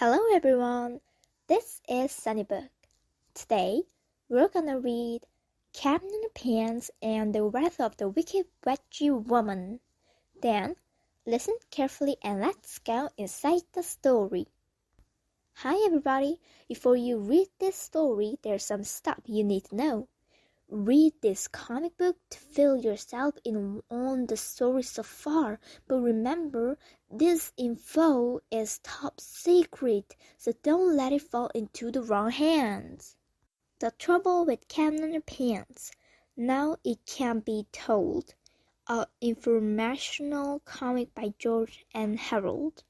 Hello everyone, this is Sunnybook. Today, we're gonna read 캡틴언덜팬츠 and the Wrath of the Wicked Witchy Woman. Then, listen carefully and let's go inside the story. Hi everybody, before you read this story, there's some stuff you need to know. Read this comic book to fill yourself in on the story so far, but remember, this info is top secret, so don't let it fall into the wrong hands. The trouble with 캡틴언덜팬츠, now it can be told, an informational comic by George and Harold.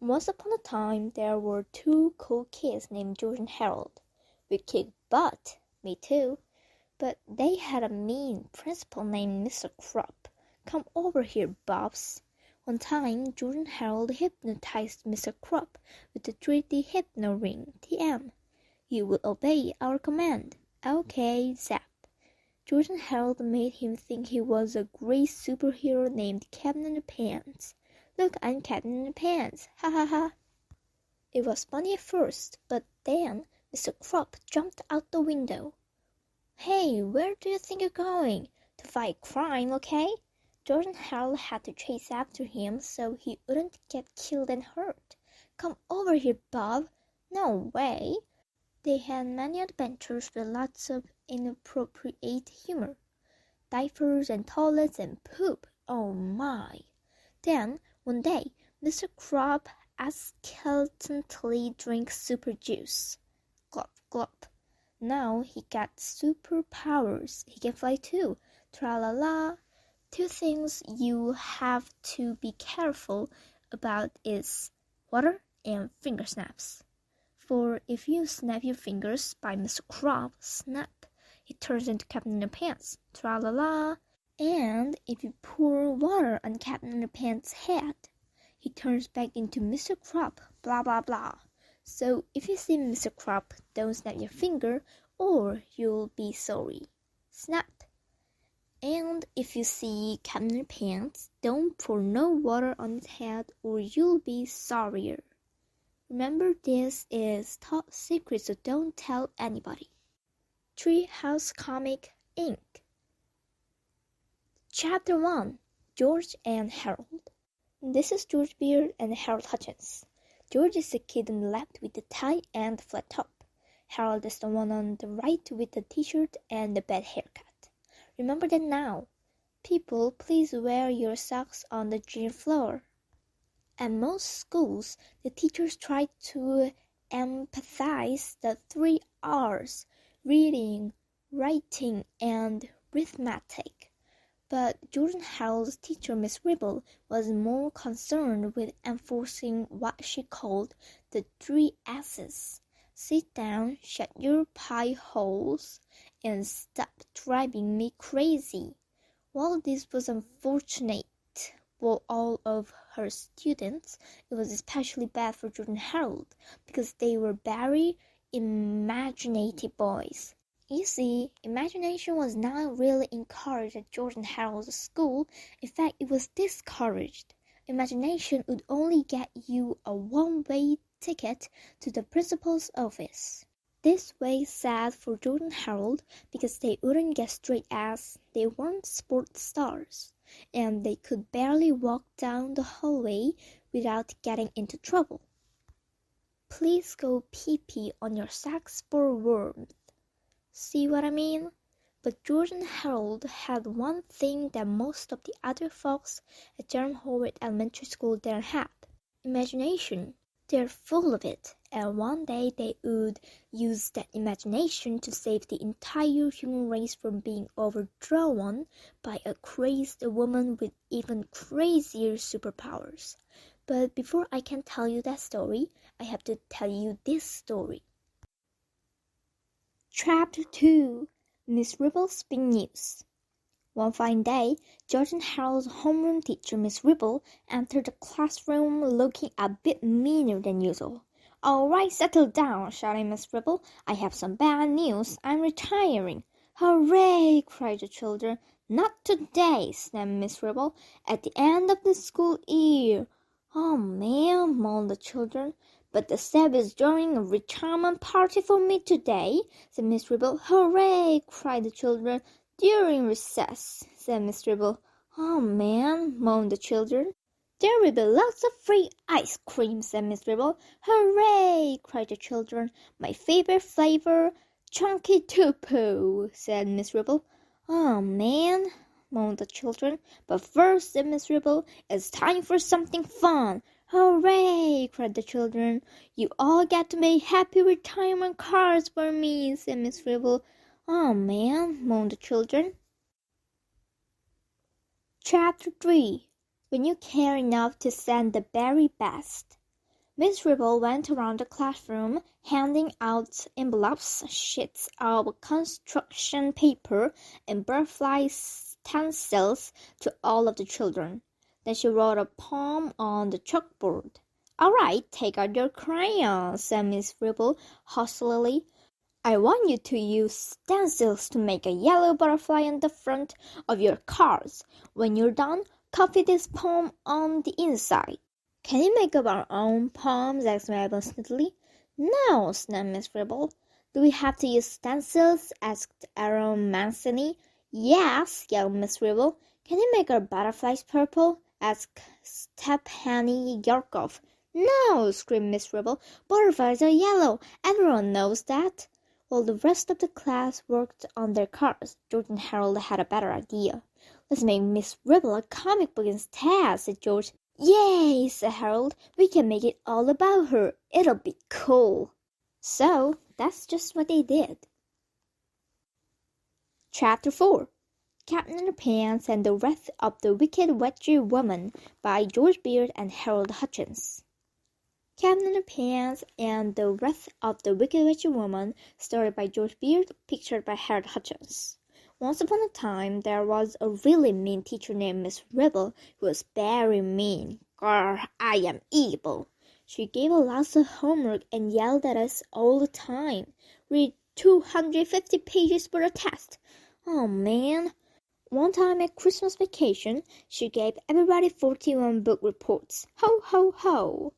Once upon a time, there were two cool kids named George and Harold. We kicked butt, me too. But they had a mean principal named Mr. Crop. Come over here, Bobs. One time, George and Harold hypnotized Mr. Crop with the 3D hypno ring, TM. You will obey our command. Okay, zap. George and Harold made him think he was a great superhero named 캡틴언덜팬츠. Look, I'm 캡틴언덜팬츠. Ha ha ha. It was funny at first, but then Mr. Crop jumped out the window. Hey, where do you think you're going? To fight crime, okay? George and Harold had to chase after him so he wouldn't get killed and hurt. Come over here, Bob. No way. They had many adventures with lots of inappropriate humor. Diapers and toilets and poop. Oh my. Then, one day, Mr. Crop accidentally drank super juice. Glop, glop. Now he got superpowers. He can fly too. Tra-la-la. Two things you have to be careful about is water and finger snaps. For if you snap your fingers by Mr. Crop, snap, he turns into 캡틴언덜팬츠. Tra-la-la. And if you pour water on 캡틴언덜팬츠's head, he turns back into Mr. Crop. Blah, blah, blah. So if you see Mr. Crop, don't snap your finger or you'll be sorry. Snap. And if you see 캡틴언덜팬츠, don't pour no water on his head or you'll be sorrier. Remember, this is top secret, so don't tell anybody. Treehouse Comic Inc. Chapter 1. George and Harold. This is George Beard and Harold Hutchins. George is the kid on the left with the tie and the flat top. Harold is the one on the right with the t-shirt and the bad haircut. Remember that now. People, please wear your socks on the gym floor. At most schools, the teachers try to emphasize the 3 R's: reading, writing, and arithmetic. But George and Harold's teacher, Miss Ribble, was more concerned with enforcing what she called the 3 S's. Sit down, shut your pie holes, and stop driving me crazy. While this was unfortunate for all of her students, it was especially bad for George and Harold because they were very imaginative boys. You see, imagination was not really encouraged at George and Harold's school. In fact, it was discouraged. Imagination would only get you a one-way ticket to the principal's office. This was sad for George and Harold because they wouldn't get straight A's. They weren't sports stars, and they could barely walk down the hallway without getting into trouble. Please go pee-pee on your socks for warmth. See what I mean? But George and Harold had one thing that most of the other folks at Jerome Howard Elementary School didn't have: imagination. They're full of it, and one day they would use that imagination to save the entire human race from being overthrown by a crazed woman with even crazier superpowers. But before I can tell you that story, I have to tell you this story. Chapter 2. Miss Ribble's Big News. One fine day, George and Harold's homeroom teacher, Miss Ribble, entered the classroom looking a bit meaner than usual. "All right, settle down," shouted Miss Ribble. "I have some bad news. I'm retiring." "Hooray!" cried the children. "Not today," snapped Miss Ribble. "At the end of the school year." Oh man, moaned the children. But the Seb is throwing a retirement party for me today, said Miss Ribble. Hooray, cried the children. During recess, said Miss Ribble. Oh man, moaned the children. There will be lots of free ice cream, said Miss Ribble. Hooray, cried the children. My favorite flavor, chunky tupu, said Miss Ribble. Oh man, moaned the children. But first, said Miss Ribble, it's time for something fun. Hooray, cried the children. You all get to make happy retirement cards for me, said Miss Ribble. Oh man, moaned the children. Chapter 3. When you care enough to send the very best. Miss Ribble went around the classroom, handing out envelopes, sheets of construction paper, and butterfly stencils to all of the children. Then she wrote a poem on the chalkboard. All right, take out your crayons, said Miss Ribble huskily. I want you to use stencils to make a yellow butterfly on the front of your cards. When you're done, copy this poem on the inside. Can we make up our own poems? asked Mabel sneakily. No, snapped Miss Ribble. Do we have to use stencils? asked Aaron Mancini. Yes, yelled Miss Ribble. Can you make our butterflies purple? asked Stephanie Yarkov. No, screamed Miss Ribble. Butterflies are yellow. Everyone knows that. While the rest of the class worked on their cards, George and Harold had a better idea. Let's make Miss Ribble a comic book instead, said George. Yay, said Harold. We can make it all about her. It'll be cool. So, that's just what they did. Chapter 4. Captain Underpants and the Wrath of the Wicked Witchy Woman by George Beard and Harold Hutchins. Captain Underpants and the Wrath of the Wicked Witchy Woman, started by George Beard, pictured by Harold Hutchins. Once upon a time, there was a really mean teacher named Miss Ribble who was very mean. Grr, I am evil. She gave us lots of homework and yelled at us all the time. Read 250 pages for a test. Oh man. One time at Christmas vacation, she gave everybody 41 book reports. Ho, ho, ho.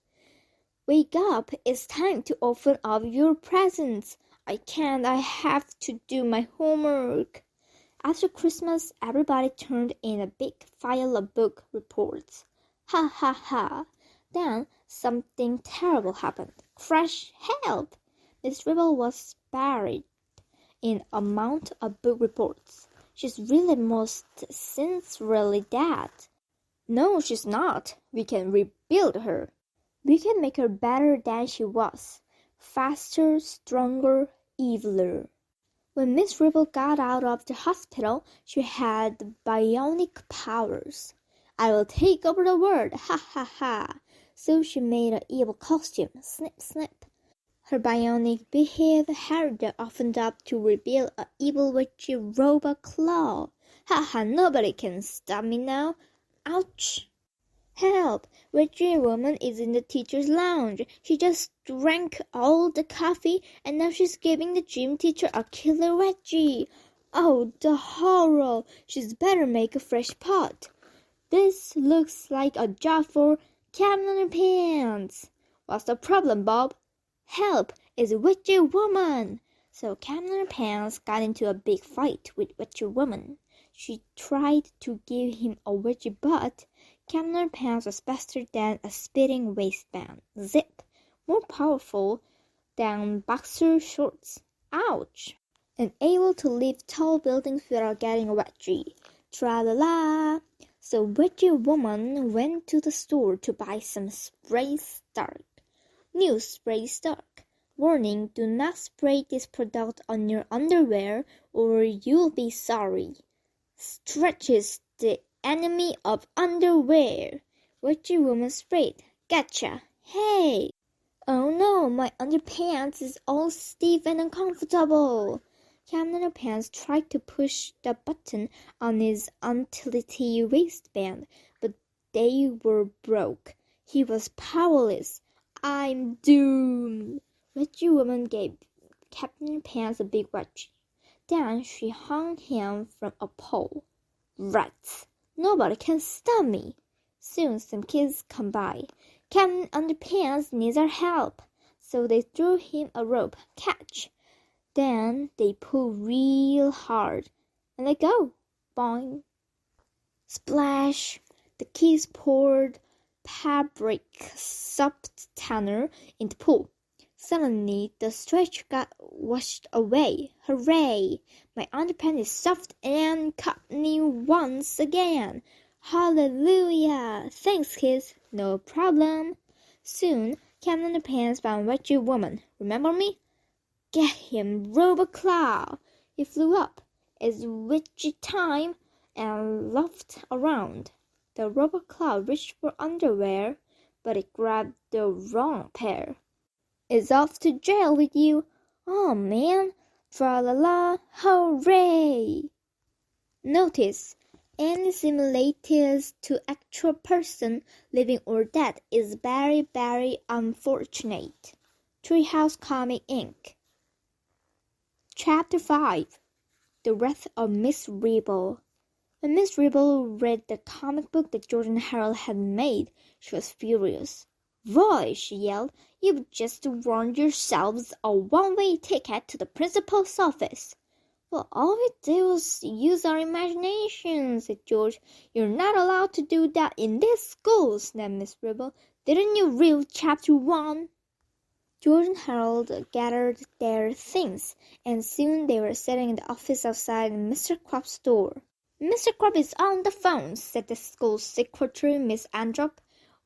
Wake up, it's time to open up your presents. I can't, I have to do my homework. After Christmas, everybody turned in a big file of book reports. Ha, ha, ha. Then something terrible happened. Crash, help! Miss Ribble was buried in a mountain of book reports. She's really most sincerely dead. No, she's not. We can rebuild her. We can make her better than she was. Faster, stronger, eviler. When Miss Ribble got out of the hospital, she had bionic powers. I will take over the world, ha ha ha. So she made an evil costume, snip snip. Her bionic behaved head opened up to reveal an evil witchy robot claw. Ha ha, nobody can stop me now. Ouch. Help! Witchy woman is in the teacher's lounge. She just drank all the coffee and now she's giving the gym teacher a killer wedgie. Oh, the horror! She's better make a fresh pot. This looks like a job for Captain Underpants. What's the problem, Bob? Help! It's a witchy woman! So Captain Underpants got into a big fight with witchy woman. She tried to give him a wedgie, but Captain Underpants was faster than a spitting waistband. Zip! More powerful than boxer shorts. Ouch! And able to lift tall buildings without getting a wedgie. Tra-la-la! So witchy woman went to the store to buy some spray stark. New spray stark. Warning, do not spray this product on your underwear or you'll be sorry. Stretch is the enemy of underwear. Witchy woman sprayed. Gotcha. Hey! Oh no, my underpants is all stiff and uncomfortable. Captain Underpants tried to push the button on his utility waistband, but they were broke. He was powerless. I'm doomed. Witchy woman gave Captain Underpants a big wedgie. Then she hung him from a pole. Rats! Nobody can stop me. Soon some kids come by. Captain Underpants needs our help. So they threw him a rope. Catch! Then they pull real hard. And let go. Boing. Splash! The kids poured fabric soft tanner in the pool. Suddenly, the stretch got washed away. Hooray! My underpants is soft and cotton once again. Hallelujah! Thanks, kids. No problem. Soon, Captain Underpants found Wretched Woman. Remember me? Get him, Roboclaw! He flew up. It's witchy time, and laughed around. The Roboclaw reached for underwear, but it grabbed the wrong pair. It's off to jail with you. Oh man, tra-la-la, hooray! Notice, any similarities to actual person, living or dead, is very, very unfortunate. Treehouse Comic Inc. Chapter 5. The Wrath of Miss Ribble. When Miss Ribble read the comic book that George and Harold had made, she was furious. Boy, she yelled, you've just won yourselves a one-way ticket to the principal's office. Well, all we did was use our imagination, said George. You're not allowed to do that in this school, snapped Miss Ribble. Didn't you read Chapter 1? George and Harold gathered their things, and soon they were sitting in the office outside Mr. Crump's door. Mr. Crump is on the phone, said the school secretary, Miss Androp.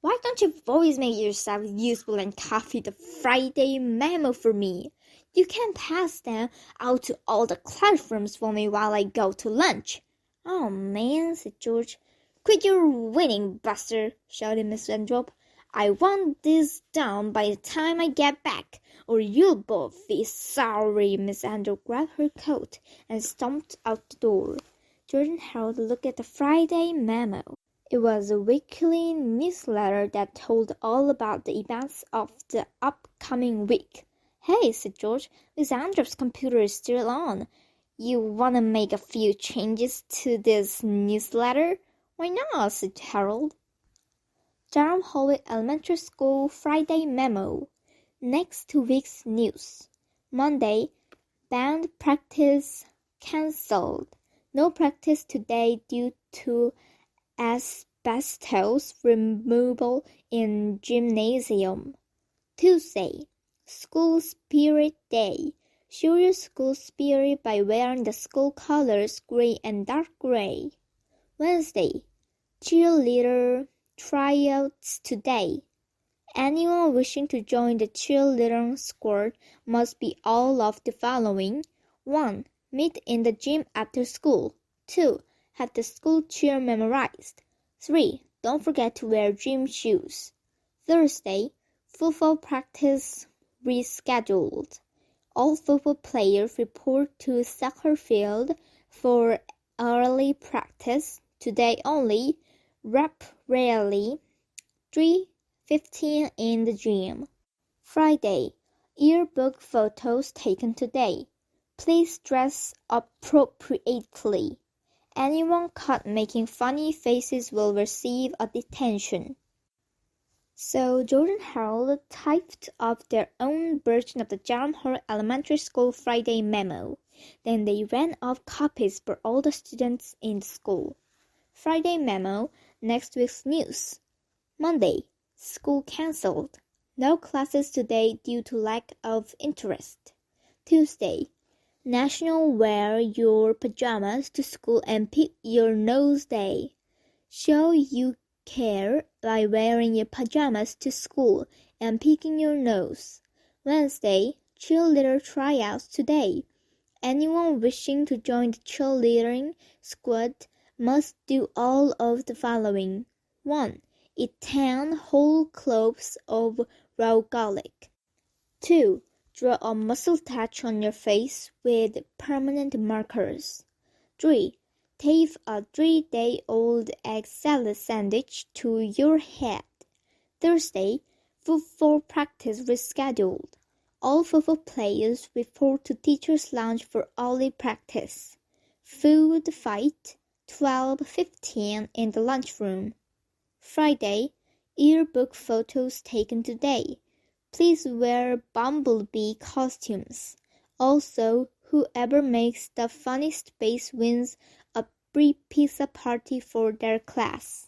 Why don't you always make yourself useful and copy the Friday memo for me? You can pass them out to all the classrooms for me while I go to lunch. Oh, man, said George. Quit your winning, Buster, shouted Miss Androp. I want this done by the time I get back, or you'll both be sorry. Miss Androp grabbed her coat and stomped out the door. George and Harold looked at the Friday memo. It was a weekly newsletter that told all about the events of the upcoming week. Hey, said George, Miss Androp's computer is still on. You want to make a few changes to this newsletter? Why not, said Harold. Durham Howitt Elementary School Friday Memo. Next week's news. Monday, band practice cancelled. No practice today due to asbestos removal in gymnasium. Tuesday, School Spirit Day. Show your school spirit by wearing the school colors gray and dark gray. Wednesday, cheerleader tryouts today. Anyone wishing to join the cheerleading squad must be all of the following. 1. Meet in the gym after school. 2. Have the school cheer memorized. 3. Don't forget to wear gym shoes. Thursday, football practice rescheduled. All football players report to soccer field for early practice. Today only. Rep rarely. 3:15 in the gym. Friday, yearbook photos taken today. Please dress appropriately. Anyone caught making funny faces will receive a detention. So George and Harold typed up their own version of the Durham Hall Elementary School Friday memo. Then they ran off copies for all the students in the school. Friday memo, next week's news. Monday, school cancelled. No classes today due to lack of interest. Tuesday, National Wear Your Pajamas to School and Pick Your Nose Day. Show you care by wearing your pajamas to school and picking your nose. Wednesday, cheerleader tryouts today. Anyone wishing to join the cheerleading squad must do all of the following. 1. Eat 10 whole cloves of raw garlic. 2. Draw a mustache on your face with permanent markers. 3. Tape a 3-day-old egg salad sandwich to your head. Thursday, football practice rescheduled. All football players report to teacher's lounge for early practice. Food fight, 12:15 in the lunchroom. Friday, yearbook photos taken today. Please wear bumblebee costumes. Also, whoever makes the funniest face wins a free pizza party for their class.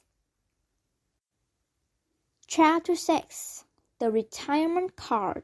Chapter 6. The Retirement Card.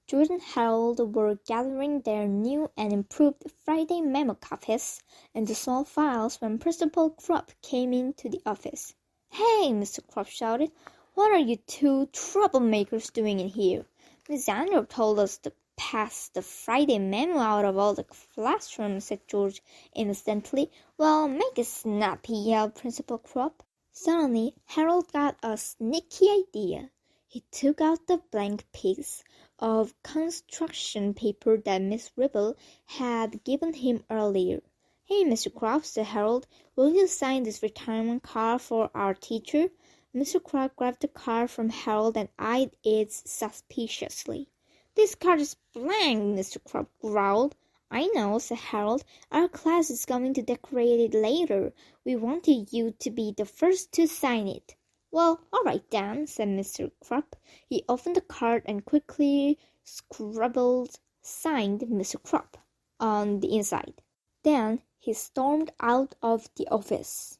George and Harold were gathering their new and improved Friday memo copies into small files when Principal Krupp came into the office. "Hey," Mr. Krupp shouted, "what are you two troublemakers doing in here? Miss Andrew told us to pass the Friday memo out of all the classrooms," said George innocently. "Well, make it snappy," yelled Principal Krupp. Suddenly, Harold got a sneaky idea. He took out the blank piece of construction paper that Miss Ribble had given him earlier. "Hey, Mr. Krupp," said Harold, "will you sign this retirement card for our teacher?" Mr. Krupp grabbed the card from Harold and eyed it suspiciously. "This card is blank," Mr. Krupp growled. "I know," said Harold. "Our class is going to decorate it later. We wanted you to be the first to sign it." "Well, all right then," said Mr. Krupp. He opened the card and quickly scribbled "Signed Mr. Krupp" on the inside. Then he stormed out of the office.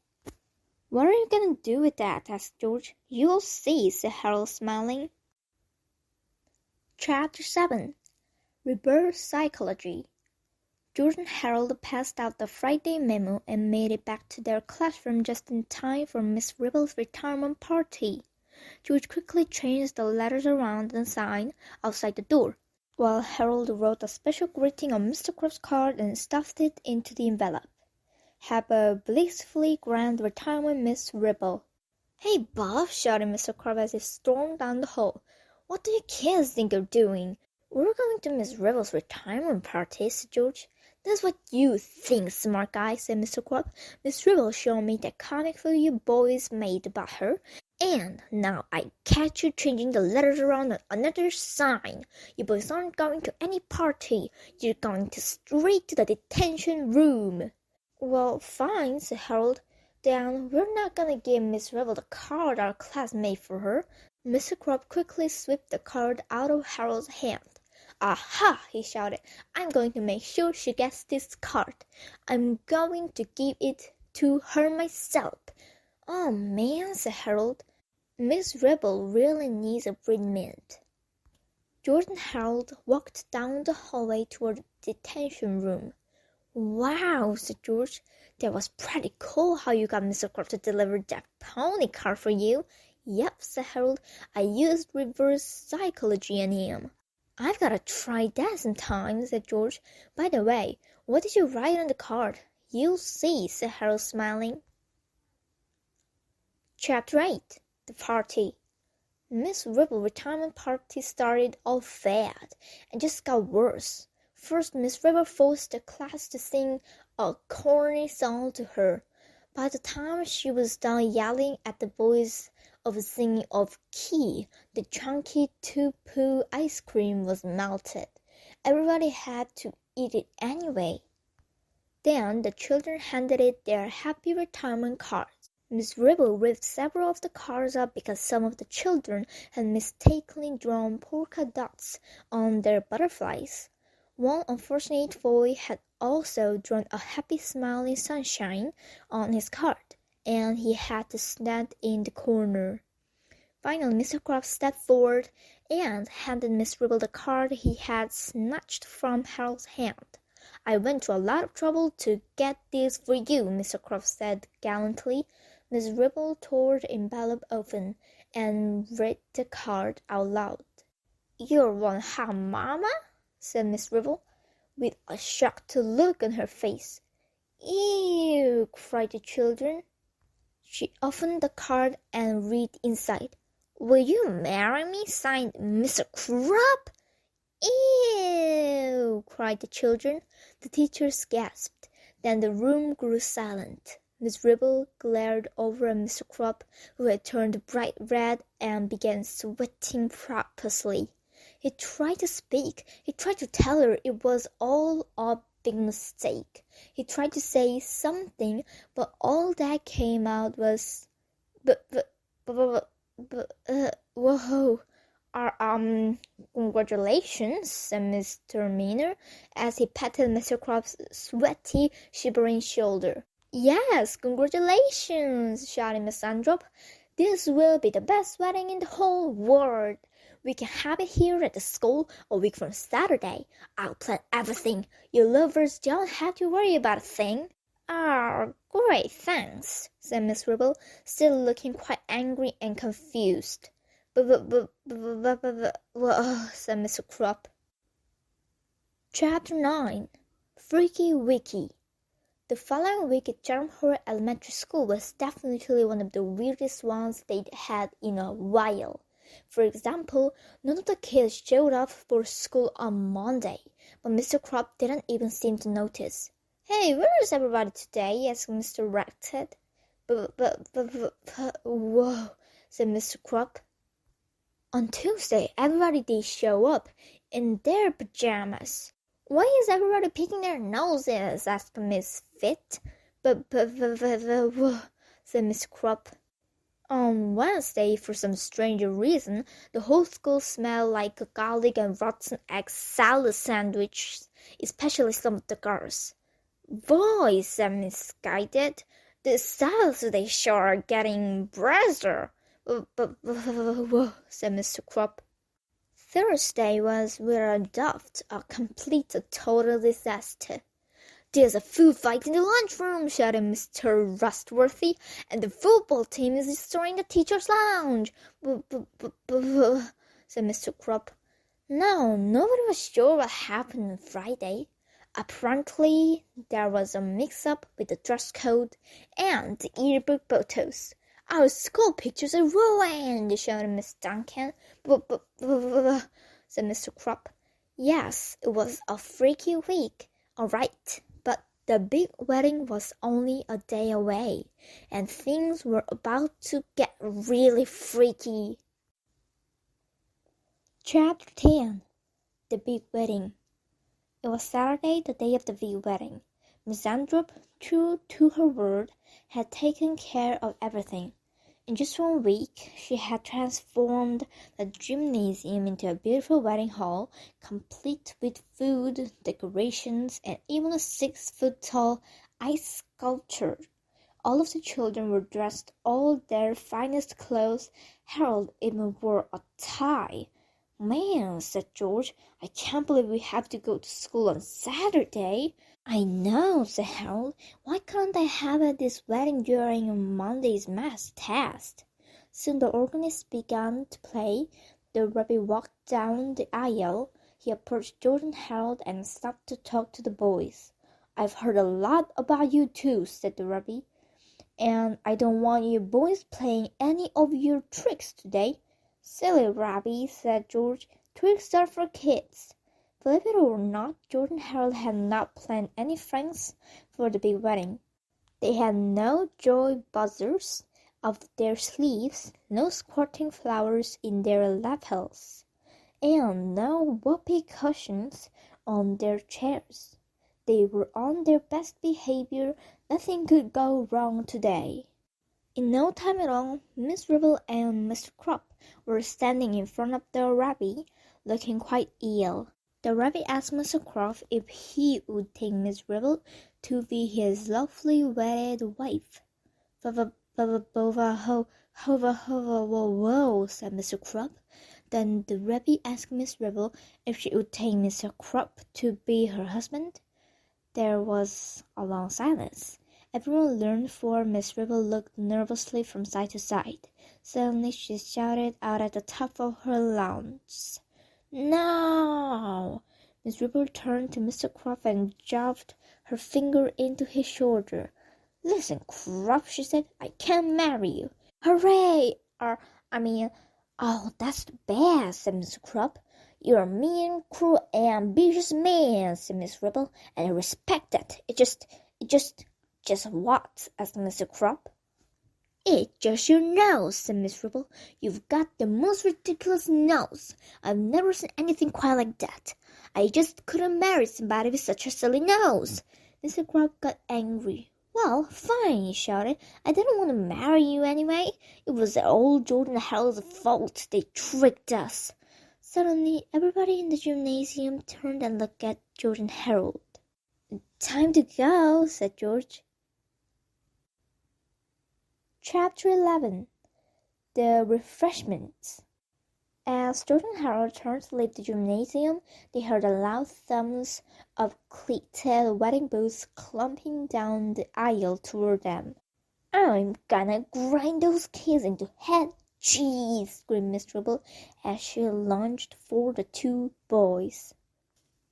"What are you going to do with that?" asked George. "You'll see," said Harold, smiling. Chapter 7. Reverse Psychology. George and Harold passed out the Friday memo and made it back to their classroom just in time for Miss Ribble's retirement party. George quickly changed the letters around the sign outside the door, while Harold wrote a special greeting on Mr. Krupp's card and stuffed it into the envelope. "Have a blissfully grand retirement, Miss Ribble." "Hey, Bob," shouted Mr. Krupp as he stormed down the hall. "What do you kids think you're doing?" "We're going to Miss Ribble's retirement party," said George. "That's what you think, smart guy," said Mr. Krupp. "Miss Ribble showed me that comic book you boys made about her, and now I catch you changing the letters around on another sign. You boys aren't going to any party. You're going straight to the detention room." "Well, fine," said Harold. "Then we're not gonna give Miss Ribble the card our class made for her." Mr. Krupp quickly swept the card out of Harold's hand. "Aha!" he shouted. "I'm going to make sure she gets this card. I'm going to give it to her myself." "Oh, man," said Harold. "Miss Ribble really needs a bread mint." George and Harold walked down the hallway toward the detention room. "Wow," said George. "That was pretty cool how you got Mr. Krupp to deliver that pony card for you." "Yep," said Harold. "I used reverse psychology on him." "I've got to try that sometime," said George. "By the way, what did you write on the card?" "You'll see," said Harold, smiling. Chapter 8. The Party. Miss Ribble's retirement party started off bad and just got worse. First, Miss Ribble forced the class to sing a corny song to her. By the time she was done yelling at the boys of singing off key, the chunky two-poo ice cream was melted. Everybody had to eat it anyway. Then the children handed it their happy retirement cards. Miss Ribble ripped several of the cards up because some of the children had mistakenly drawn polka dots on their butterflies. One unfortunate boy had also drawn a happy smiling sunshine on his card, and he had to stand in the corner. Finally, Mr. Krupp stepped forward and handed Miss Ribble the card he had snatched from Harold's hand. "I went to a lot of trouble to get this for you," Mr. Krupp said gallantly. Miss Ribble tore the envelope open and read the card out loud. "You're one hot mama," said Miss Ribble, with a shocked look on her face. "Ew!" cried the children. She opened the card and read inside. "Will you marry me? Signed, Mr. Krupp." "Ew!" cried the children. The teachers gasped. Then the room grew silent. Miss Ribble glared over at Mr. Krupp, who had turned bright red and began sweating profusely. He tried to speak. He tried to tell her it was all a big mistake. He tried to say something, but all that came out was, but Whoa. Congratulations, said Mr. Miner as he patted Mr. Crab's sweaty, shivering shoulder. Yes, congratulations, shouted Miss Androp. This will be the best wedding in the whole world. We can have it here at the school a week from Saturday. I'll plan everything. You lovers don't have to worry about a thing. Oh, great, thanks, said Miss Ribble, still looking quite angry and confused. Said Mr. Crop. Chapter 9. Freaky Wiki. The following week at Charmhurst Elementary School was definitely one of the weirdest ones they'd had in a while. For example, none of the kids showed up for school on Monday, but Mr. Crop didn't even seem to notice. Hey, where is everybody today? Asked Mr. Ratted. Whoa, said Mr. Crop. On Tuesday, everybody did show up in their pajamas. Why is everybody picking their noses? Asked Miss Fit. Said Miss Crop. On Wednesday, for some strange reason, the whole school smelled like a garlic and rotten egg salad sandwiches, especially some of the girls. Boy, said Miss Guided, the salads they sure are getting brazier. Said Mr. Crop. Thursday was without doubt a total disaster. There's a food fight in the lunchroom, shouted Mr. Rustworthy, and the football team is destroying the teacher's lounge. Said Mr. Crop. No, nobody was sure what happened on Friday. Apparently, there was a mix-up with the dress code and the yearbook photos. Our school pictures are ruined, shouted Miss Duncan. Said Mr. Crop. Yes, it was a freaky week, all right, but the big wedding was only a day away, and things were about to get really freaky. Chapter 10. The Big Wedding. It was Saturday, the day of the big wedding. Miss Androp, true to her word, had taken care of everything. In just 1 week, she had transformed the gymnasium into a beautiful wedding hall, complete with food, decorations, and even a 6-foot-tall ice sculpture. All of the children were dressed all their finest clothes. Harold even wore a tie. Man, said George, I can't believe we have to go to school on Saturday. I know, said Harold. Why couldn't I have this wedding during Monday's math test? Soon the organist began to play. The rabbi walked down the aisle. He approached George and Harold and stopped to talk to the boys. I've heard a lot about you too, said the rabbi, and I don't want you boys playing any of your tricks today. Silly rabbi, said George. Tricks are for kids. Believe it or not, George and Harold had not planned any pranks for the big wedding. They had no joy buzzers up their sleeves, no squirting flowers in their lapels, and no whoopee cushions on their chairs. They were on their best behavior. Nothing could go wrong today. In no time at all, Miss Ribble and Mr. Crop were standing in front of the rabbi, looking quite ill. The rabbi asked Mr. Crop if he would take Miss Ribble to be his lovely wedded wife. Whoa, said Mr. Crop. Then the rabbi asked Miss Ribble if she would take Mr. Crop to be her husband. There was a long silence. Everyone leaned forward. Miss Ribble looked nervously from side to side. Suddenly she shouted out at the top of her lungs, "No!" Miss Ribble turned to Mr. Crop and jabbed her finger into his shoulder. "Listen, Crop," she said, "I can't marry you." "Hooray! Oh, that's bad," said Mr. Crop. "You're a mean, cruel, and ambitious man," said Miss Ribble, "and I respect that. It just what?" asked Mr. Crop. "It's just your nose," said Miss Ribble. "You've got the most ridiculous nose. I've never seen anything quite like that. I just couldn't marry somebody with such a silly nose." Mr. Crop got angry. Well, fine, he shouted. I didn't want to marry you anyway. It was old George and Harold's fault. They tricked us. Suddenly, everybody in the gymnasium turned and looked at George and Harold. Time to go, said George. Chapter 11. The Refreshments. As George and Harold turned to leave the gymnasium, they heard the loud thumps of cleated wedding boots clumping down the aisle toward them. I'm gonna grind those kids into head cheese, screamed Miss Ribble as she lunged for the two boys.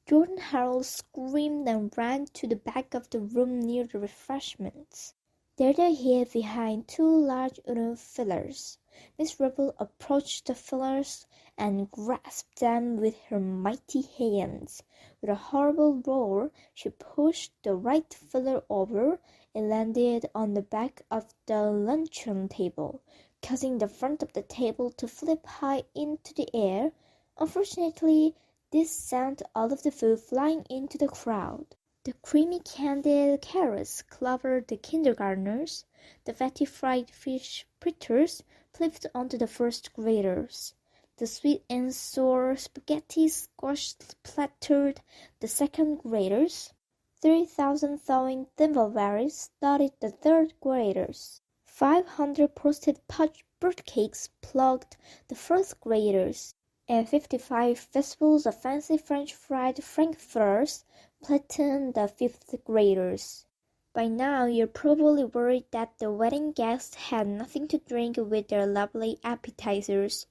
George and Harold screamed and ran to the back of the room near the refreshments. There they hid behind two large wooden fillers. Miss Ribble approached the fillers and grasped them with her mighty hands. With a horrible roar, she pushed the right filler over. It landed on the back of the luncheon table, causing the front of the table to flip high into the air. Unfortunately, this sent all of the food flying into the crowd. The creamy candied carrots clobbered the kindergartners. The fatty fried fish fritters flipped onto the first graders. The sweet and sour spaghetti squash splattered the second graders. 3,000 thawing thimbleberries dotted the third graders. 500 frosted punch fruitcakes plugged the fourth graders, and 55 fistfuls of fancy French fried frankfurters flattened the fifth graders. By now, you're probably worried that the wedding guests had nothing to drink with their lovely appetizers.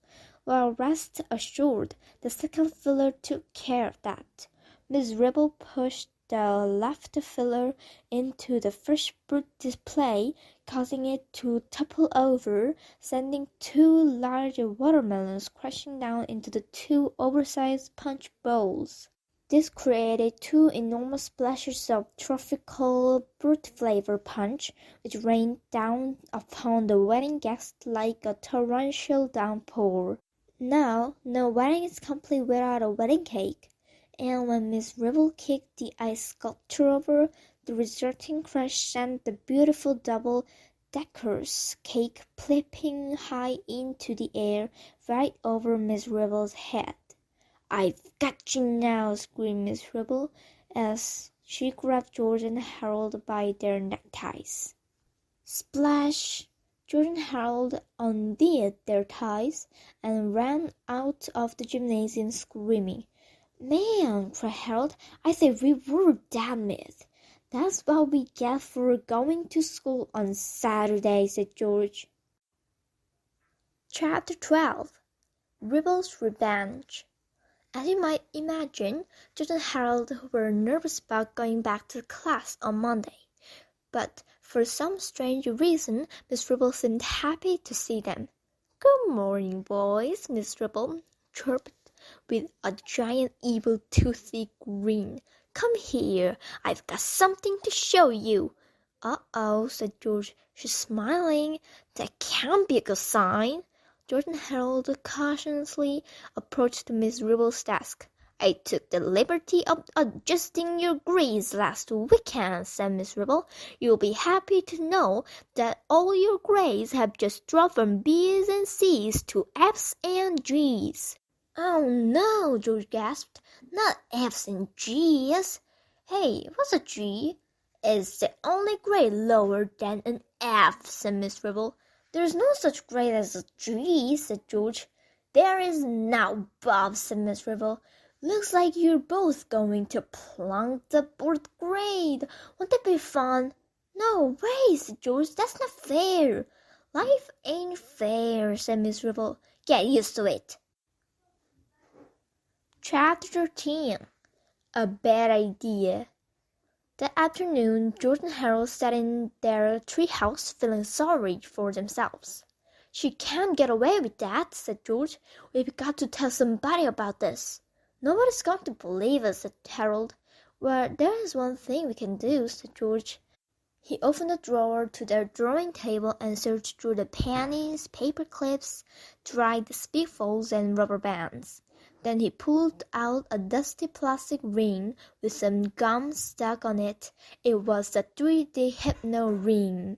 Well, rest assured, the second filler took care of that. Miss Ribble pushed the left filler into the fresh fruit display, causing it to topple over, sending two large watermelons crashing down into the two oversized punch bowls. This created two enormous splashes of tropical fruit-flavored punch, which rained down upon the wedding guests like a torrential downpour. Now, no wedding is complete without a wedding cake, and when Miss Ribble kicked the ice sculpture over, the resulting crash sent the beautiful double-deckers cake flipping high into the air right over Miss Ribble's head. I've got you now, screamed Miss Ribble as she grabbed George and Harold by their neckties. Splash! George and Harold undid their ties and ran out of the gymnasium screaming. Man, cried Harold, I say we were damn it. That's what we get for going to school on Saturday, said George. Chapter 12. Ribble's Revenge. As you might imagine, George and Harold were nervous about going back to class on Monday. But for some strange reason, Miss Ribble seemed happy to see them. Good morning, boys, Miss Ribble chirped with a giant evil toothy grin. Come here, I've got something to show you. Uh-oh, said George. She's smiling. That can't be a good sign. George and Harold cautiously approached Miss Ribble's desk. I took the liberty of adjusting your grades last weekend, said Miss Ribble. You'll be happy to know that all your grades have just dropped from B's and C's to F's and G's. Oh no, George gasped. Not F's and G's. Hey, what's a G? It's the only grade lower than an F, said Miss Ribble. There's no such grade as a G, said George. There is now, Bob, said Miss Ribble. Looks like you're both going to plunk the fourth grade. Won't that be fun? No way, said George. That's not fair. Life ain't fair, said Miss Ribble. Get used to it. Chapter 13. A Bad Idea. That afternoon, George and Harold sat in their treehouse feeling sorry for themselves. She can't get away with that, said George. We've got to tell somebody about this. Nobody's going to believe us, said Harold. Well, there is one thing we can do, said George. He opened a drawer to their drawing table and searched through the pennies, paper clips, dried speedballs, and rubber bands. Then he pulled out a dusty plastic ring with some gum stuck on it. It was the 3D hypno ring.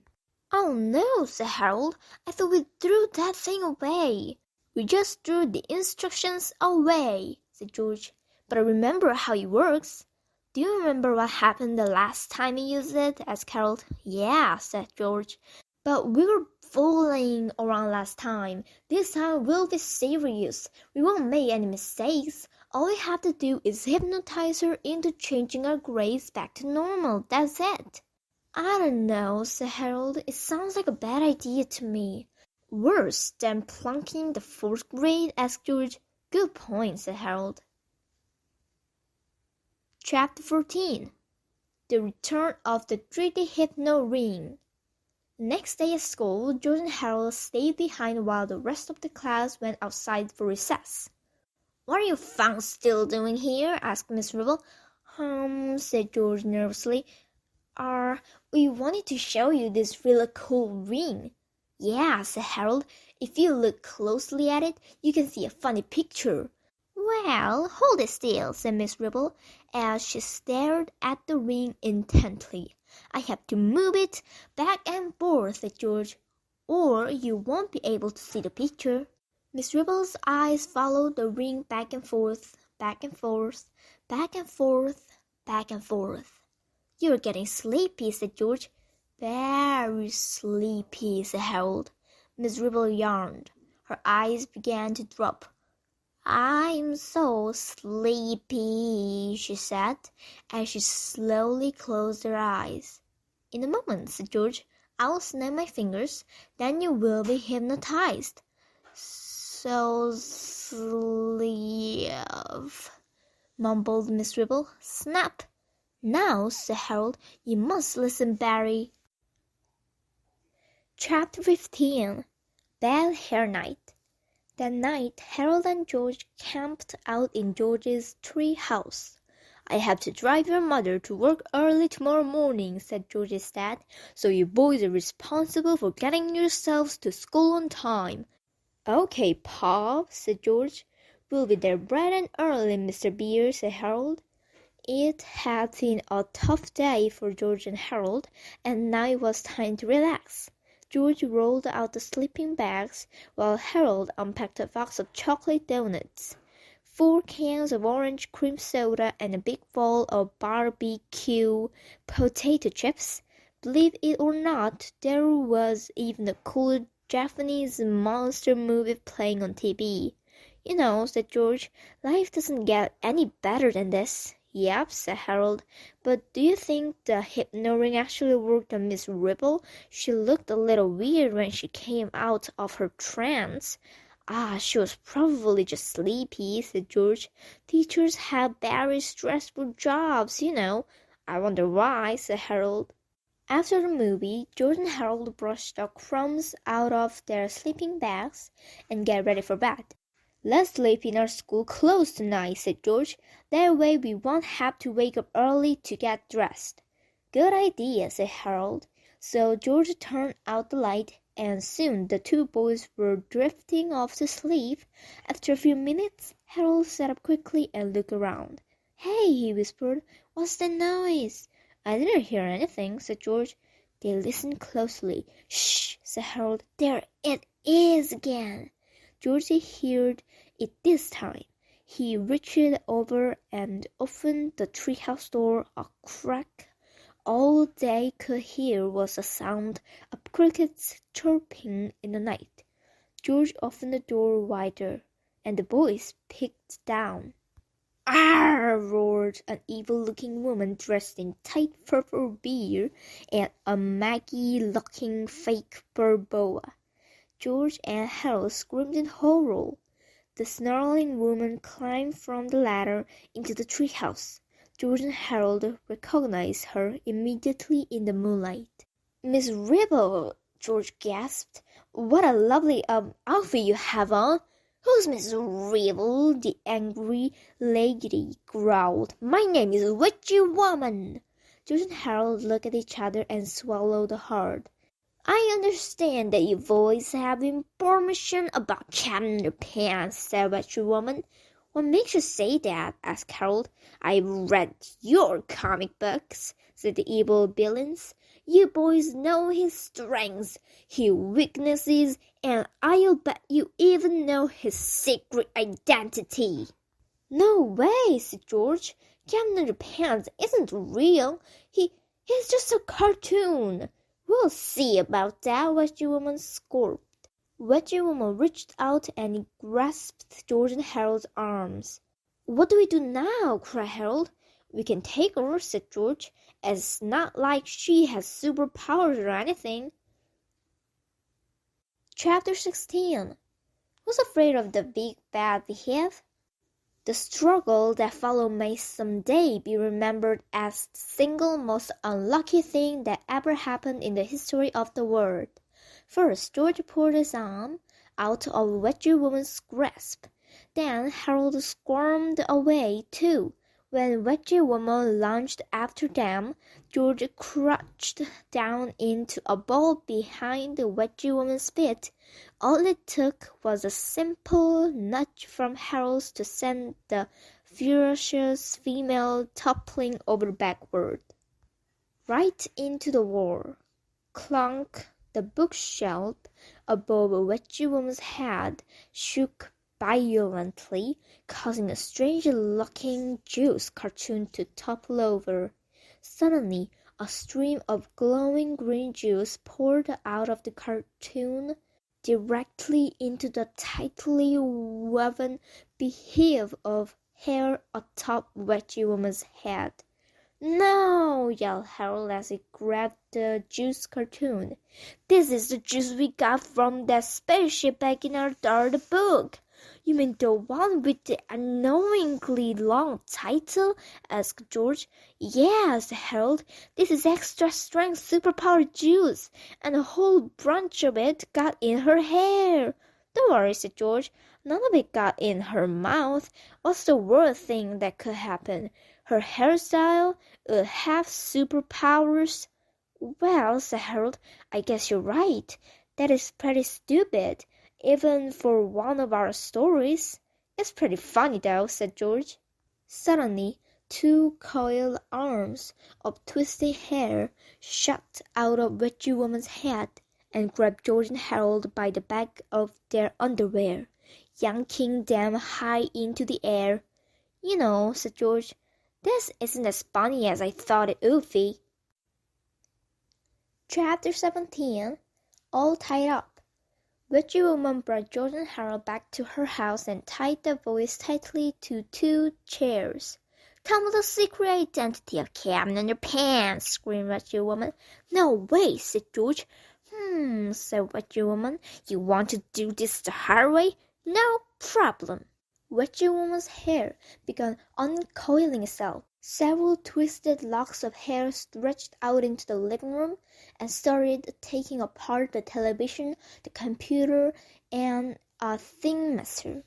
"Oh no," said Harold. "I thought we threw that thing away." "We just threw the instructions away," said George. "But I remember how it works." "Do you remember what happened the last time you used it?" asked Harold. "Yeah," said George. "But we were fooling around last time. This time we'll be serious. We won't make any mistakes. All we have to do is hypnotize her into changing our grades back to normal. That's it." "I don't know," said Harold. "It sounds like a bad idea to me." "Worse than plunking the 4th grade?" asked George. "Good point," said Harold. Chapter 14. The Return of the 3D Hypno Ring. The next day at school, George and Harold stayed behind while the rest of the class went outside for recess. "What are you funks still doing here?" asked Miss Ribble. Said George nervously. We wanted to show you this really cool ring." "Yeah," said Harold. "If you look closely at it, you can see a funny picture." "Well, hold it still," said Miss Ribble, as she stared at the ring intently. "I have to move it back and forth," said George, "or you won't be able to see the picture." Miss Ribble's eyes followed the ring back and forth, back and forth, back and forth, back and forth. "You're getting sleepy," said George. "Very sleepy," said Harold. Miss Ribble yawned. Her eyes began to drop. "I'm so sleepy," she said, as she slowly closed her eyes. "In a moment," said George. "I'll snap my fingers, then you will be hypnotized." "So sleep," mumbled Miss Ribble. "Snap." "Now," said Harold, "you must listen, Barry." Chapter 15. Bad Hair Night. That night, Harold and George camped out in George's tree house. "I have to drive your mother to work early tomorrow morning," said George's dad, "so you boys are responsible for getting yourselves to school on time." "Okay, Pop," said George. "We'll be there bright and early, Mr. Bear," said Harold. It had been a tough day for George and Harold, and now it was time to relax. George rolled out the sleeping bags, while Harold unpacked a box of chocolate donuts, 4 cans of orange cream soda, and a big bowl of barbecue potato chips. Believe it or not, there was even a cool Japanese monster movie playing on TV. "You know," said George, "life doesn't get any better than this." "Yep," said Harold. "But do you think the hypno ring actually worked on Miss Ribble? She looked a little weird when she came out of her trance." She was probably just sleepy," said George. "Teachers have very stressful jobs, you know." "I wonder why," said Harold. After the movie, George and Harold brushed the crumbs out of their sleeping bags and got ready for bed. "Let's sleep in our school clothes tonight," said George. "That way we won't have to wake up early to get dressed." "Good idea," said Harold. So George turned out the light, and soon the two boys were drifting off to sleep. After a few minutes, Harold sat up quickly and looked around. "Hey," he whispered, "what's that noise?" "I didn't hear anything," said George. They listened closely. "Shh," said Harold. "There it is again." George heard it this time. He reached over and opened the treehouse door a crack. All they could hear was the sound of crickets chirping in the night. George opened the door wider, and the boys peeked down. "Arr!" roared an evil-looking woman dressed in tight purple beer and a Maggie-looking fake fur boa. George and Harold screamed in horror. The snarling woman climbed from the ladder into the treehouse. George and Harold recognized her immediately in the moonlight. "Miss Ribble!" George gasped. "What a lovely outfit you have on!" "Who's Miss Ribble?" the angry lady growled. "My name is Witchy Woman." George and Harold looked at each other and swallowed hard. "I understand that you boys have information about Underpants," said Witchy Woman. What makes you say that? Asked Harold. I've read your comic books, said the evil villains. You boys know his strengths, his weaknesses, and I'll bet you even know his secret identity. No way, said George. Captain Underpants isn't real. He's just a cartoon. We'll see about that, Wedgie Woman scoffed. Wedgie Woman reached out and grasped George and Harold's arms. What do we do now? Cried Harold. We can take her, said George. It's not like she has superpowers or anything. Chapter 16. Who's afraid of the big bad beheath? The struggle that followed may someday be remembered as the single most unlucky thing that ever happened in the history of the world. First, George pulled his arm out of Wedgie Woman's grasp. Then Harold squirmed away, too. When Wedgie Woman lunged after them, George crouched down into a ball behind the Wedgie Woman's feet. All it took was a simple nudge from Harold to send the ferocious female toppling over backward, right into the wall. Clunk! The bookshelf above Wedgie Woman's head shook violently, causing a strange-looking juice cartoon to topple over. Suddenly, a stream of glowing green juice poured out of the cartoon directly into the tightly woven beehive of hair atop Wedgie Woman's head. No! Yelled Harold as he grabbed the juice cartoon. This is the juice we got from that spaceship back in our third book. You mean the one with the annoyingly long title? Asked George. Yes, Harold. This is extra strength superpower juice, and a whole bunch of it got in her hair. Don't worry, said George. None of it got in her mouth. What's the worst thing that could happen? Her hairstyle would have superpowers. Well, said Harold, I guess you're right. That is pretty stupid, even for one of our stories. It's pretty funny, though, said George. Suddenly, two coiled arms of twisted hair shot out of Wedgie Woman's head and grabbed George and Harold by the back of their underwear, yanking them high into the air. You know, said George, this isn't as funny as I thought it would be. Chapter 17. All tied up. Wedgie Woman brought George and Harold back to her house and tied the boys tightly to two chairs. Tell me the secret identity of Captain Underpants, screamed Wedgie Woman. No way, said George. Said Wedgie Woman. You want to do this the hard way? No problem. Wedgie Woman's hair began uncoiling itself. Several twisted locks of hair stretched out into the living room and started taking apart the television, the computer, and a thermostat.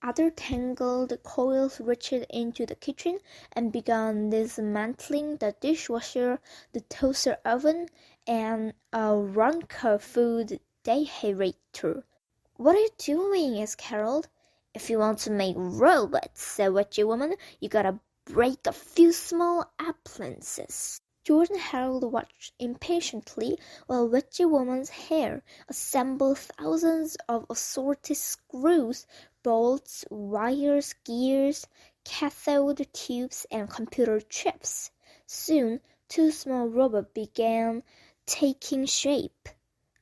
Other tangled coils reached into the kitchen and began dismantling the dishwasher, the toaster oven, and a Ronco food dehydrator. What are you doing? Asked Harold. If you want to make robots, said Wedgie Woman, you gotta break a few small appliances. George and Harold watched impatiently while Wedgie Woman's hair assembled thousands of assorted screws, bolts, wires, gears, cathode tubes, and computer chips. Soon, two small robots began taking shape.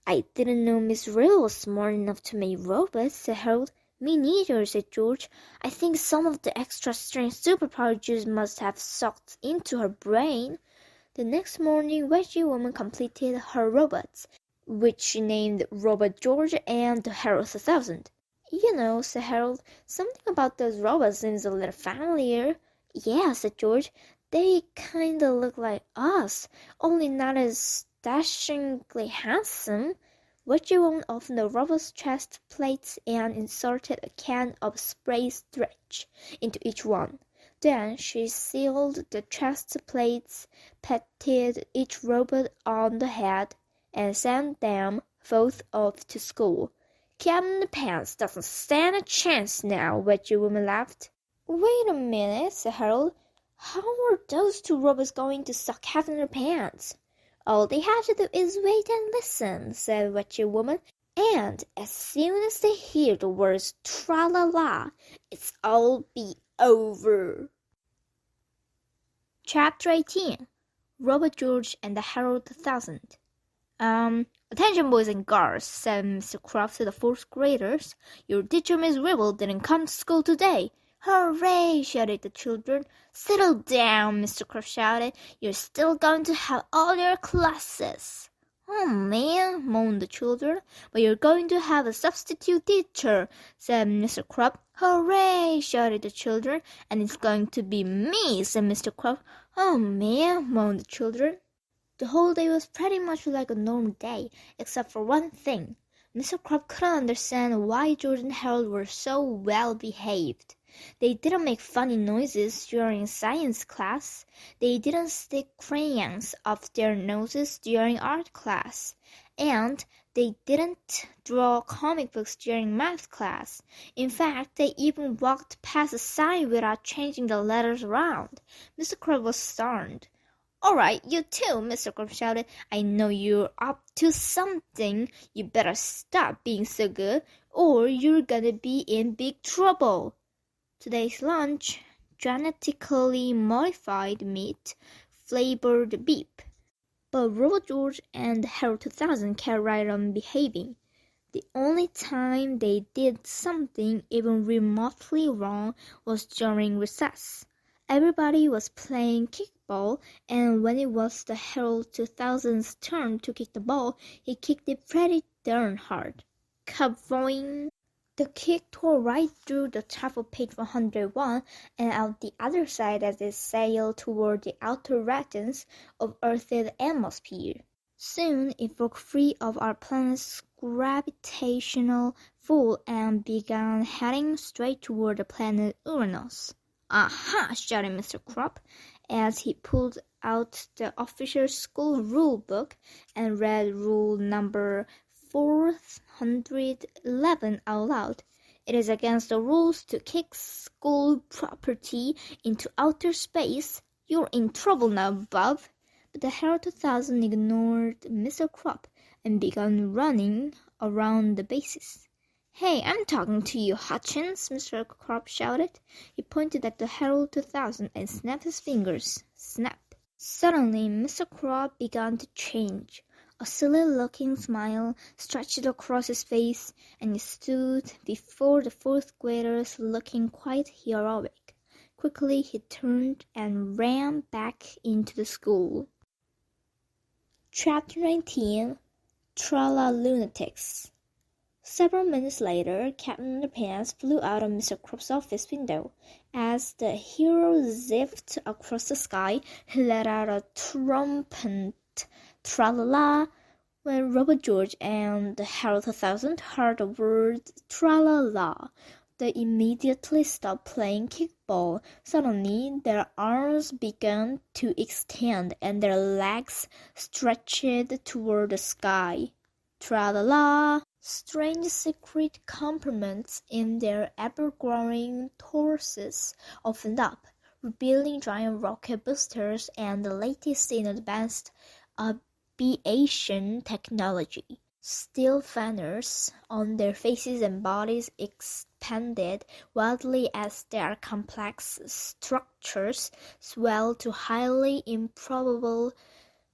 I didn't know Miss Riddle was smart enough to make robots, said Harold. Me neither, said George. I think some of the extra strength superpower juice must have sucked into her brain. The next morning, Wedgie Woman completed her robots, which she named Robot George and Harold 3000. You know, said Harold, something about those robots seems a little familiar. Yeah, said George, they kinda look like us, only not as dashingly handsome. Wedgie Woman opened the robot's chest plates and inserted a can of spray stretch into each one. Then she sealed the chest plates, patted each robot on the head, and sent them both off to school. Captain Underpants doesn't stand a chance now, Wedgie Woman laughed. Wait a minute, said Harold. How are those two robots going to suck half in their pants? All they have to do is wait and listen, said the wretched woman. And as soon as they hear the words tra-la-la, it's all be over. Chapter 18. Robot George and the Harold 2000. Attention boys and girls, said Mr. Croft to the fourth graders. Your teacher, Miss Ribble, didn't come to school today. Hooray, shouted the children. Settle down, Mr. Croft shouted. You're still going to have all your classes. Oh, man, moaned the children. But you're going to have a substitute teacher, said Mr. Croft. Hooray, shouted the children. And it's going to be me, said Mr. Croft. Oh, man, moaned the children. The whole day was pretty much like a normal day, except for one thing. Mr. Croft couldn't understand why George and Harold were so well behaved. They didn't make funny noises during science class. They didn't stick crayons up their noses during art class. And they didn't draw comic books during math class. In fact, they even walked past a sign without changing the letters around. Mr. Croft was stunned. All right, you too, Mr. Croft shouted. I know you're up to something. You better stop being so good, or you're gonna be in big trouble. Today's lunch, genetically modified meat, flavored beef. But Robot George and Harold 2000 kept right on behaving. The only time they did something even remotely wrong was during recess. Everybody was playing kickball, and when it was the Harold 2000's turn to kick the ball, he kicked it pretty darn hard. Kaboing! The kick tore right through the top of page 101 and out the other side as it sailed toward the outer regions of Earth's atmosphere. Soon it broke free of our planet's gravitational pull and began heading straight toward the planet Uranus. Aha! Shouted Mr. Croft as he pulled out the official school rule book and read rule number 411 out loud. It is against the rules to kick school property into outer space. You're in trouble now, Bob. But the Harold 2000 ignored Mr. Croft and began running around the bases. Hey, I'm talking to you, Hutchins, Mr. Croft shouted. He pointed at the Harold 2000 and snapped his fingers. Snap. Suddenly, Mr. Croft began to change. A silly-looking smile stretched across his face, and he stood before the fourth graders looking quite heroic. Quickly, he turned and ran back into the school. Chapter 19. Tra-la-lunatics. Several minutes later, Captain Underpants flew out of Mr. Croft's office window. As the hero zipped across the sky, he let out a triumphant tra-la-la. When Robot George and Harold 2000 heard the word tra-la-la, they immediately stopped playing kickball. Suddenly, their arms began to extend and their legs stretched toward the sky. Tra-la-la! Strange secret compartments in their ever-growing torsos opened up, revealing giant rocket boosters and the latest in advanced aviation technology. Steel fanners on their faces and bodies expanded wildly as their complex structures swelled to highly improbable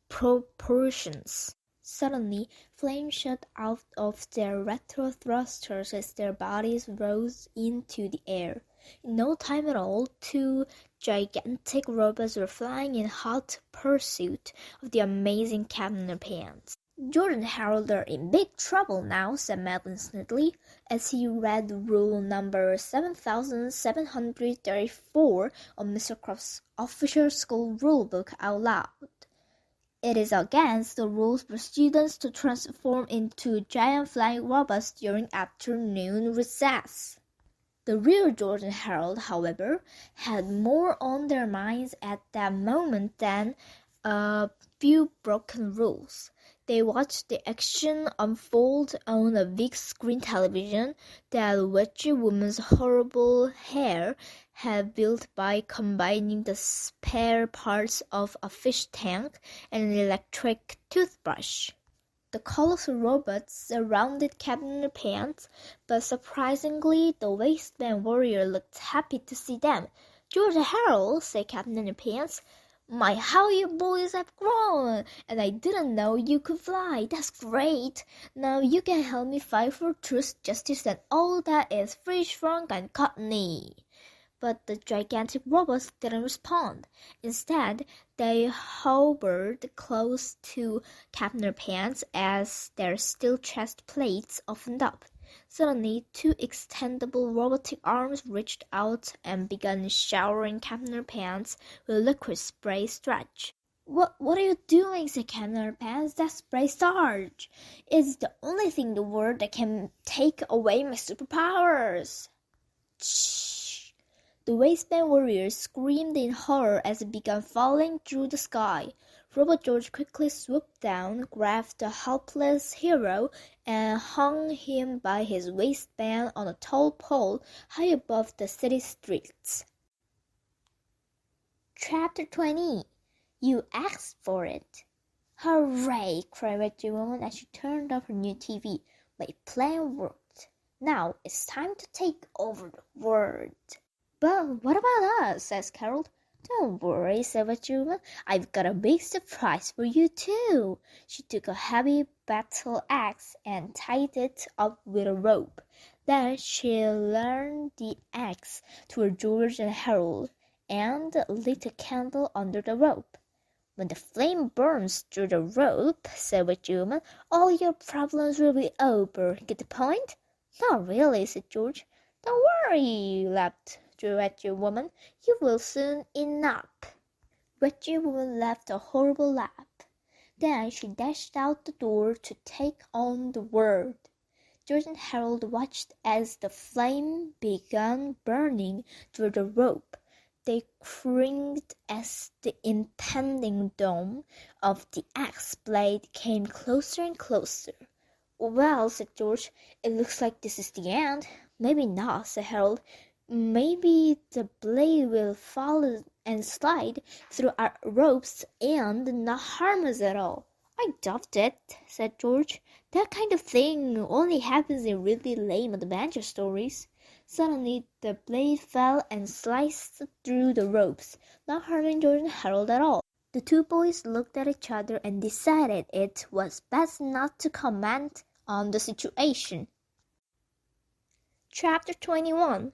proportions. Suddenly, flames shot out of their retro thrusters as their bodies rose into the air. In no time at all, two gigantic robots were flying in hot pursuit of the amazing Captain Underpants. George and Harold are in big trouble now, said Melvin snidely, as he read rule number 7734 of Mr. Croft's official school rulebook out loud. It is against the rules for students to transform into giant flying robots during afternoon recess. The real George and Harold, however, had more on their minds at that moment than a few broken rules. They watched the action unfold on a big screen television. That wretched woman's horrible hair have built by combining the spare parts of a fish tank and an electric toothbrush. The colorful robots surrounded Captain, but surprisingly, the waistband warrior looked happy to see them. "George and Harold," said Captain, "my, how you boys have grown! And I didn't know you could fly. That's great. Now you can help me fight for truth, justice, and all that is free, strong, and cottony." But the gigantic robots didn't respond. Instead, they hovered close to Captain as their steel chest plates opened up. Suddenly, two extendable robotic arms reached out and began showering Captain with liquid spray starch. What are you doing?" said Captain "That spray starch. It's the only thing in the world that can take away my superpowers." "Shh!" The waistband warrior screamed in horror as it began falling through the sky. Robot George quickly swooped down, grabbed the helpless hero, and hung him by his waistband on a tall pole high above the city streets. Chapter 20. You asked for it. "Hooray!" cried Reggie Woman as she turned on her new TV. "My plan worked. Now it's time to take over the world." "But what about us?" asked Carol. "Don't worry," said Reggie Woman. "I've got a big surprise for you too." She took a heavy battle axe and tied it up with a rope. Then she leaned the axe toward George and Harold and lit a candle under the rope. "When the flame burns through the rope," said Reggie Woman, "all your problems will be over. Get the point?" "Not really," said George. "Don't worry," laughed Reggie Woman. "You will soon enough." Reggie Woman laughed a horrible laugh. Then she dashed out the door to take on the world. George and Harold watched as the flame began burning through the rope. They cringed as the impending dome of the axe blade came closer and closer. "Well," said George, "it looks like this is the end." "Maybe not," said Harold. "Maybe the blade will fall and slide through our ropes and not harm us at all." "I doubt it," said George. "That kind of thing only happens in really lame adventure stories." Suddenly the blade fell and sliced through the ropes, not harming George and Harold at all. The two boys looked at each other and decided it was best not to comment on the situation. Chapter 21.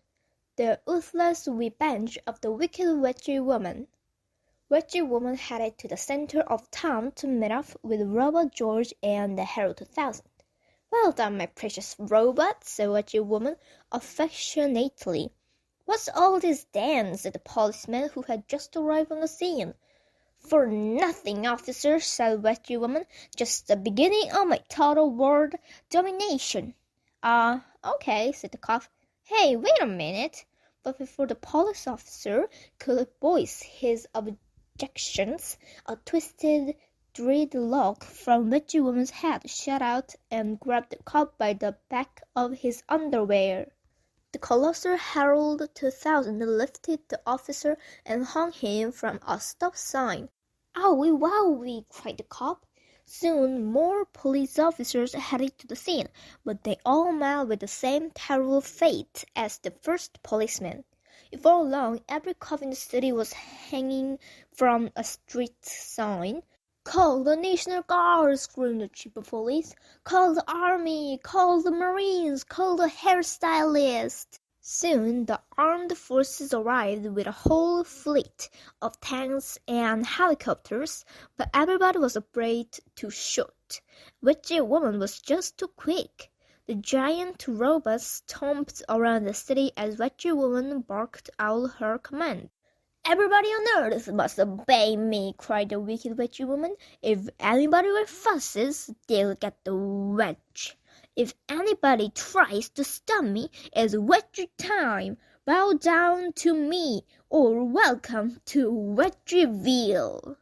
The Ruthless Revenge of the Wicked Wedgie Woman. Wedgie Woman headed to the center of town to meet up with Robot George and the Hero 2000. "Well done, my precious robot," said Wedgie Woman affectionately. "What's all this then?" said the policeman who had just arrived on the scene. "For nothing, officer," said Wedgie Woman. "Just the beginning of my total world domination." Okay," said the cop. "Hey, wait a minute." But before the police officer could voice his objections, a twisted dreadlock from Wedgie Woman's head shot out and grabbed the cop by the back of his underwear. The colossal Harold 2000 lifted the officer and hung him from a stop sign. "Owie wowie," cried the cop. Soon more police officers headed to the scene, but they all met with the same terrible fate as the first policeman. Before long, every cop in the city was hanging from a street sign. "Call the National Guard!" screamed the chief of police. "Call the army! Call the Marines! Call the hairstylist!" Soon the armed forces arrived with a whole fleet of tanks and helicopters, but everybody was afraid to shoot. Wedgie Woman was just too quick. The giant robots stomped around the city as Wedgie Woman barked out her command. "Everybody on Earth must obey me," cried the wicked Wedgie Woman. "If anybody refuses, they'll get the wedge. If anybody tries to stop me, it's wedgie time. Bow down to me, or welcome to Wedgieville."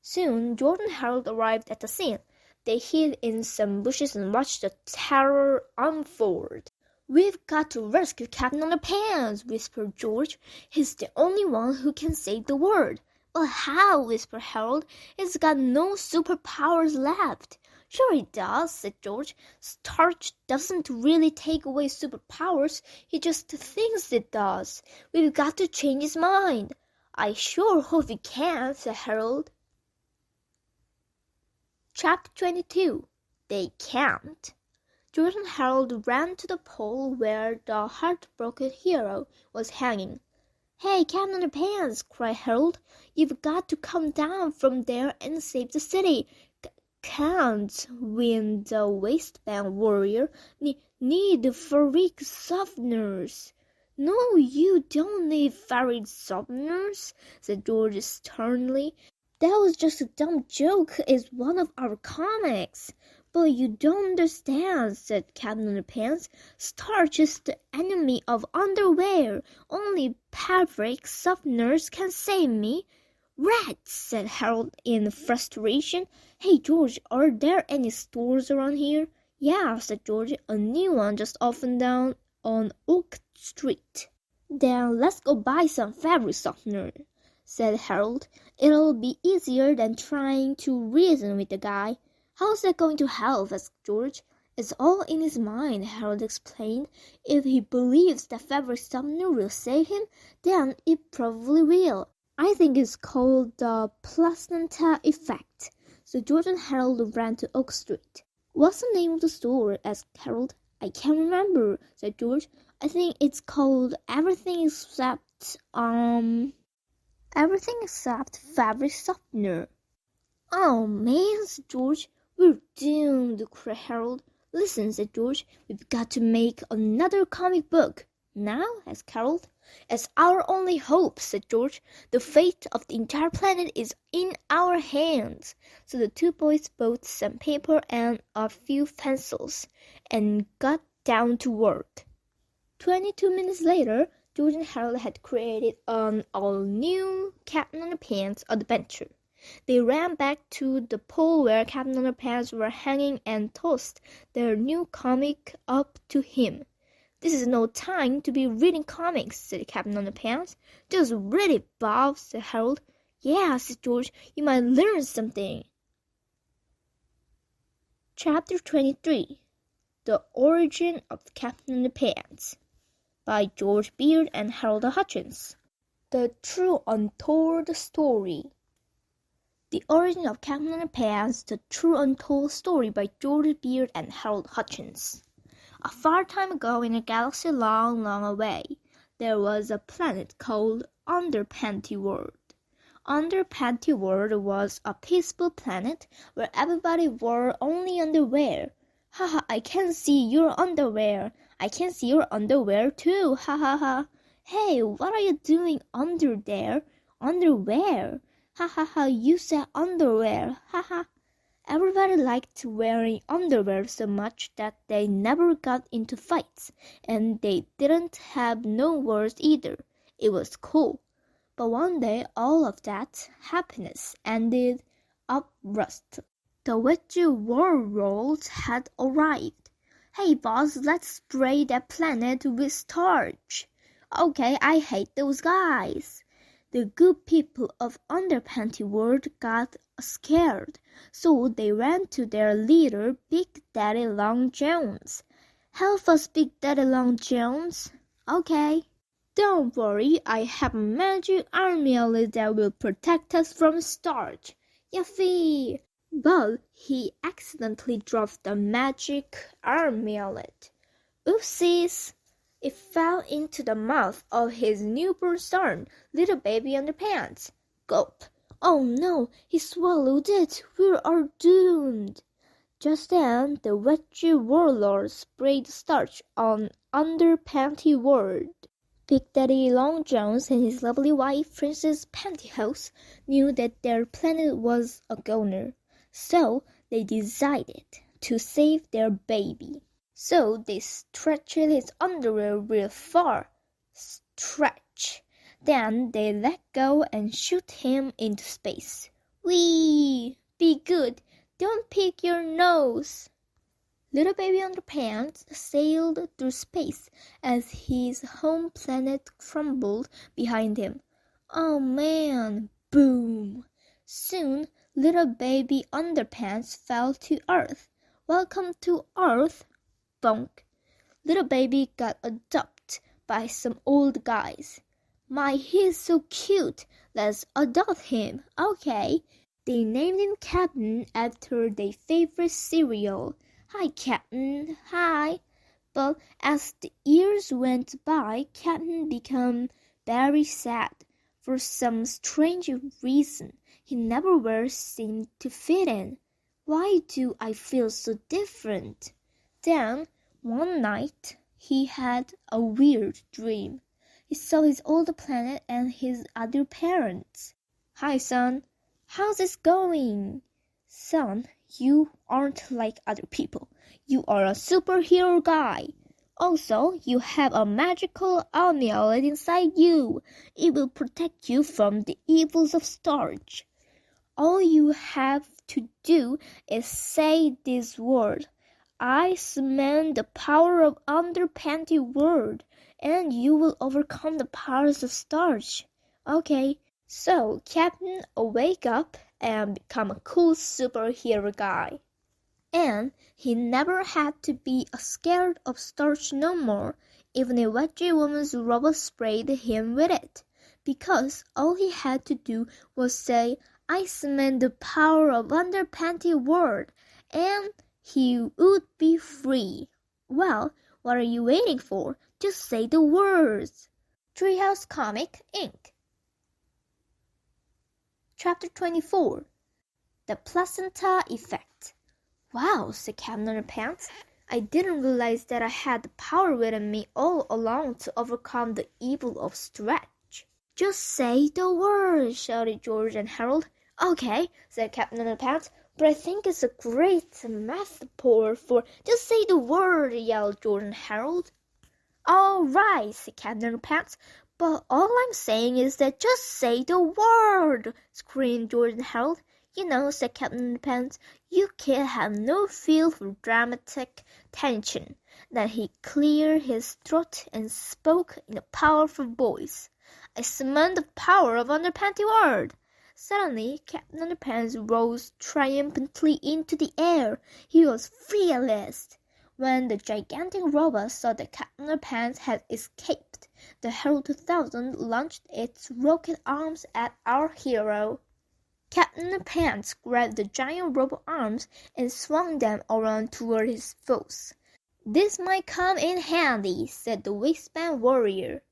Soon George and Harold arrived at the scene. They hid in some bushes and watched the terror unfold. We've got to rescue Captain Underpants, whispered George. He's the only one who can save the world. But how? Whispered Harold. He's got no superpowers left. Sure he does, said George. Starch doesn't really take away superpowers. He just thinks it does. We've got to change his mind. I sure hope we can, said Harold. Chapter 22. They Can't. George and Harold ran to the pole where the heartbroken hero was hanging. Hey, Captain Underpants, cried Harold. You've got to come down from there and save the city. Can't win the waistband warrior. Need ferric softeners. No, you don't need ferric softeners, said George sternly. That was just a dumb joke. It's one of our comics. But you don't understand, said Captain Underpants. Starch is the enemy of underwear. Only fabric softeners can save me. Rats, said Harold in frustration. Hey, George, are there any stores around here? Yeah, said George. A new one just opened down on Oak Street. Then let's go buy some fabric softener, said Harold. It'll be easier than trying to reason with the guy. How's that going to help? Asked George. It's all in his mind, Harold explained. If he believes that fabric softener will save him, then it probably will. I think it's called the placenta effect. So George and Harold ran to Oak Street. What's the name of the store? Asked Harold. I can't remember, said George. I think it's called everything except fabric softener. Oh man, said George. We're doomed, cried Harold. Listen, said George. We've got to make another comic book. Now? Asked Harold. It's our only hope, said George. The fate of the entire planet is in our hands. So the two boys bought some paper and a few pencils and got down to work. 22 minutes later, George and Harold had created an all-new Captain Underpants adventure. They ran back to the pole where Captain Underpants were hanging and tossed their new comic up to him. This is no time to be reading comics, said Captain Underpants. Just read it, Bob, said Harold. Yeah, said George, you might learn something. Chapter 23. The Origin of Captain Underpants by George Beard and Harold Hutchins. The True Untold Story. The Origin of Captain Underpants, The True Untold Story by George Beard and Harold Hutchins. A far time ago in a galaxy long, long away, there was a planet called Underpants World. Underpants World was a peaceful planet where everybody wore only underwear. Haha, I can see your underwear. I can see your underwear too. Ha ha ha. Hey, what are you doing under there? Underwear. Ha ha ha, you said underwear. Ha ha. Everybody liked wearing underwear so much that they never got into fights, and they didn't have no wars either. It was cool. But one day all of that happiness ended up rust. The witchy warlords had arrived. Hey boss, let's spray that planet with starch. Okay, I hate those guys. The good people of Underpants World got scared, so they ran to their leader, Big Daddy Long Jones. Help us, Big Daddy Long Jones. Okay. Don't worry, I have a magic amulet that will protect us from starch. Yiffee! But he accidentally dropped the magic amulet. Oopsies! It fell into the mouth of his newborn son, little baby Underpants. Gulp! Oh no, he swallowed it. We are doomed. Just then, the witchy warlord sprayed starch on Underpants World. Big Daddy Long Jones and his lovely wife, Princess Pantyhose, knew that their planet was a goner. So they decided to save their baby. So they stretched his underwear real far. Stretch. Then they let go and shoot him into space. Whee! Be good. Don't pick your nose. Little baby Underpants sailed through space as his home planet crumbled behind him. Oh man! Boom! Soon, little baby Underpants fell to Earth. Welcome to Earth! Bonk! Little baby got adopted by some old guys. My, he's so cute. Let's adopt him. Okay. They named him Captain after their favorite cereal. Hi, Captain. Hi. But as the years went by, Captain became very sad. For some strange reason, he never seemed to fit in. Why do I feel so different? Then, one night, he had a weird dream. He saw his old planet and his other parents. Hi, son. How's it going? Son, you aren't like other people. You are a superhero guy. Also, you have a magical amulet inside you. It will protect you from the evils of starch. All you have to do is say this word. I summon the power of Underpants word, and you will overcome the powers of starch. Okay. So, Captain wake up and become a cool superhero guy. And he never had to be scared of starch no more, even if Wedgie Woman's robot sprayed him with it, because all he had to do was say, I summon the power of Underpants word, and he would be free. Well, what are you waiting for? Just say the words. Treehouse Comic, Inc. Chapter 24. The Placenta Effect. Wow, said Captain Underpants. I didn't realize that I had the power within me all along to overcome the evil of stretch. Just say the word, shouted George and Harold. Okay, said Captain Underpants, but I think it's a great metaphor for just say the word, yelled George and Harold. All right, said Captain Underpants. But all I'm saying is that just say the word, screamed George and Harold. You know, said Captain Underpants, you kids have no feel for dramatic tension. Then he cleared his throat and spoke in a powerful voice. I summon the power of Underpants word. Suddenly, Captain Underpants rose triumphantly into the air. He was fearless. When the gigantic robot saw that Captain Underpants had escaped, the Herald 2000 launched its rocket arms at our hero. Captain Underpants grabbed the giant robot arms and swung them around toward his foes. This might come in handy, said the waistband warrior.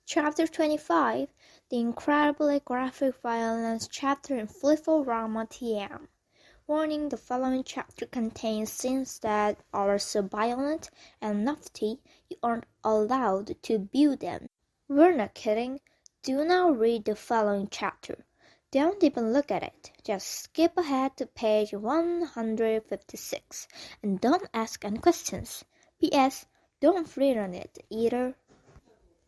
Chapter 25. The incredibly graphic violence chapter in Flip-O-Rama TM. Warning, the following chapter contains scenes that are so violent and nutty you aren't allowed to view them. We're not kidding. Do not read the following chapter. Don't even look at it. Just skip ahead to page 156 and don't ask any questions. P.S. Don't read on it either.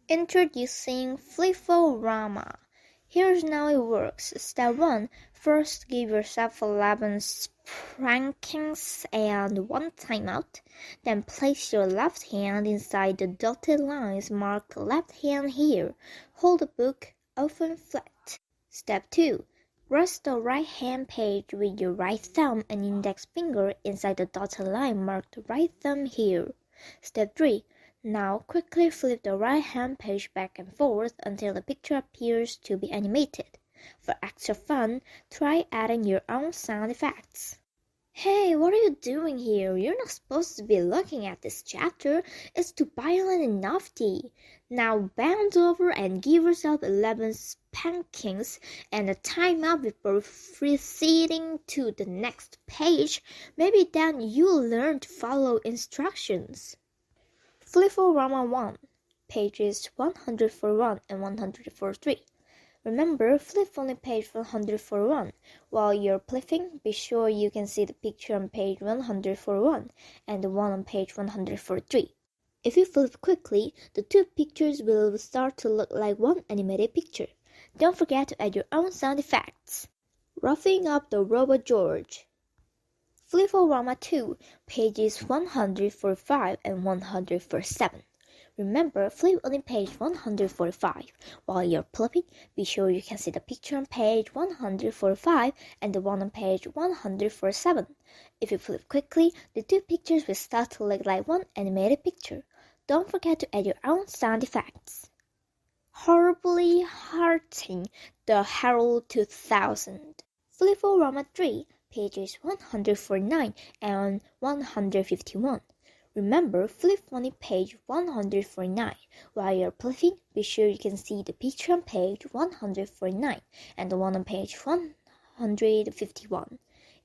Introducing Flip-O-Rama. Here's how it works. Step 1. First, give yourself 11 spankings and 1 timeout. Then place your left hand inside the dotted lines marked left hand here. Hold the book open flat. Step 2. Rest the right hand page with your right thumb and index finger inside the dotted line marked right thumb here. Step 3. Now quickly flip the right hand page back and forth until the picture appears to be animated. For extra fun, try adding your own sound effects. Hey, what are you doing here? You're not supposed to be looking at this chapter. It's too violent and naughty. Now bend over and give yourself 11 spankings and a timeout before proceeding to the next page. Maybe then you'll learn to follow instructions. Flip-O-Rama 1, pages 141 and 143. Remember, flip only page 141. While you're flipping, be sure you can see the picture on page 141 and the one on page 143. If you flip quickly, the 2 pictures will start to look like one animated picture. Don't forget to add your own sound effects. Roughing up the Robot George. Flip-O-Rama 2, pages 145 and 147. Remember, flip on page 145. While you're flipping, be sure you can see the picture on page 145 and the one on page 147. If you flip quickly, the two pictures will start to look like one animated picture. Don't forget to add your own sound effects. Horribly Hurting the Herald 2000. Flip-O-Rama 3, pages 149 and 151. Remember, flip on page 149. While you're flipping, be sure you can see the picture on page 149 and the one on page 151.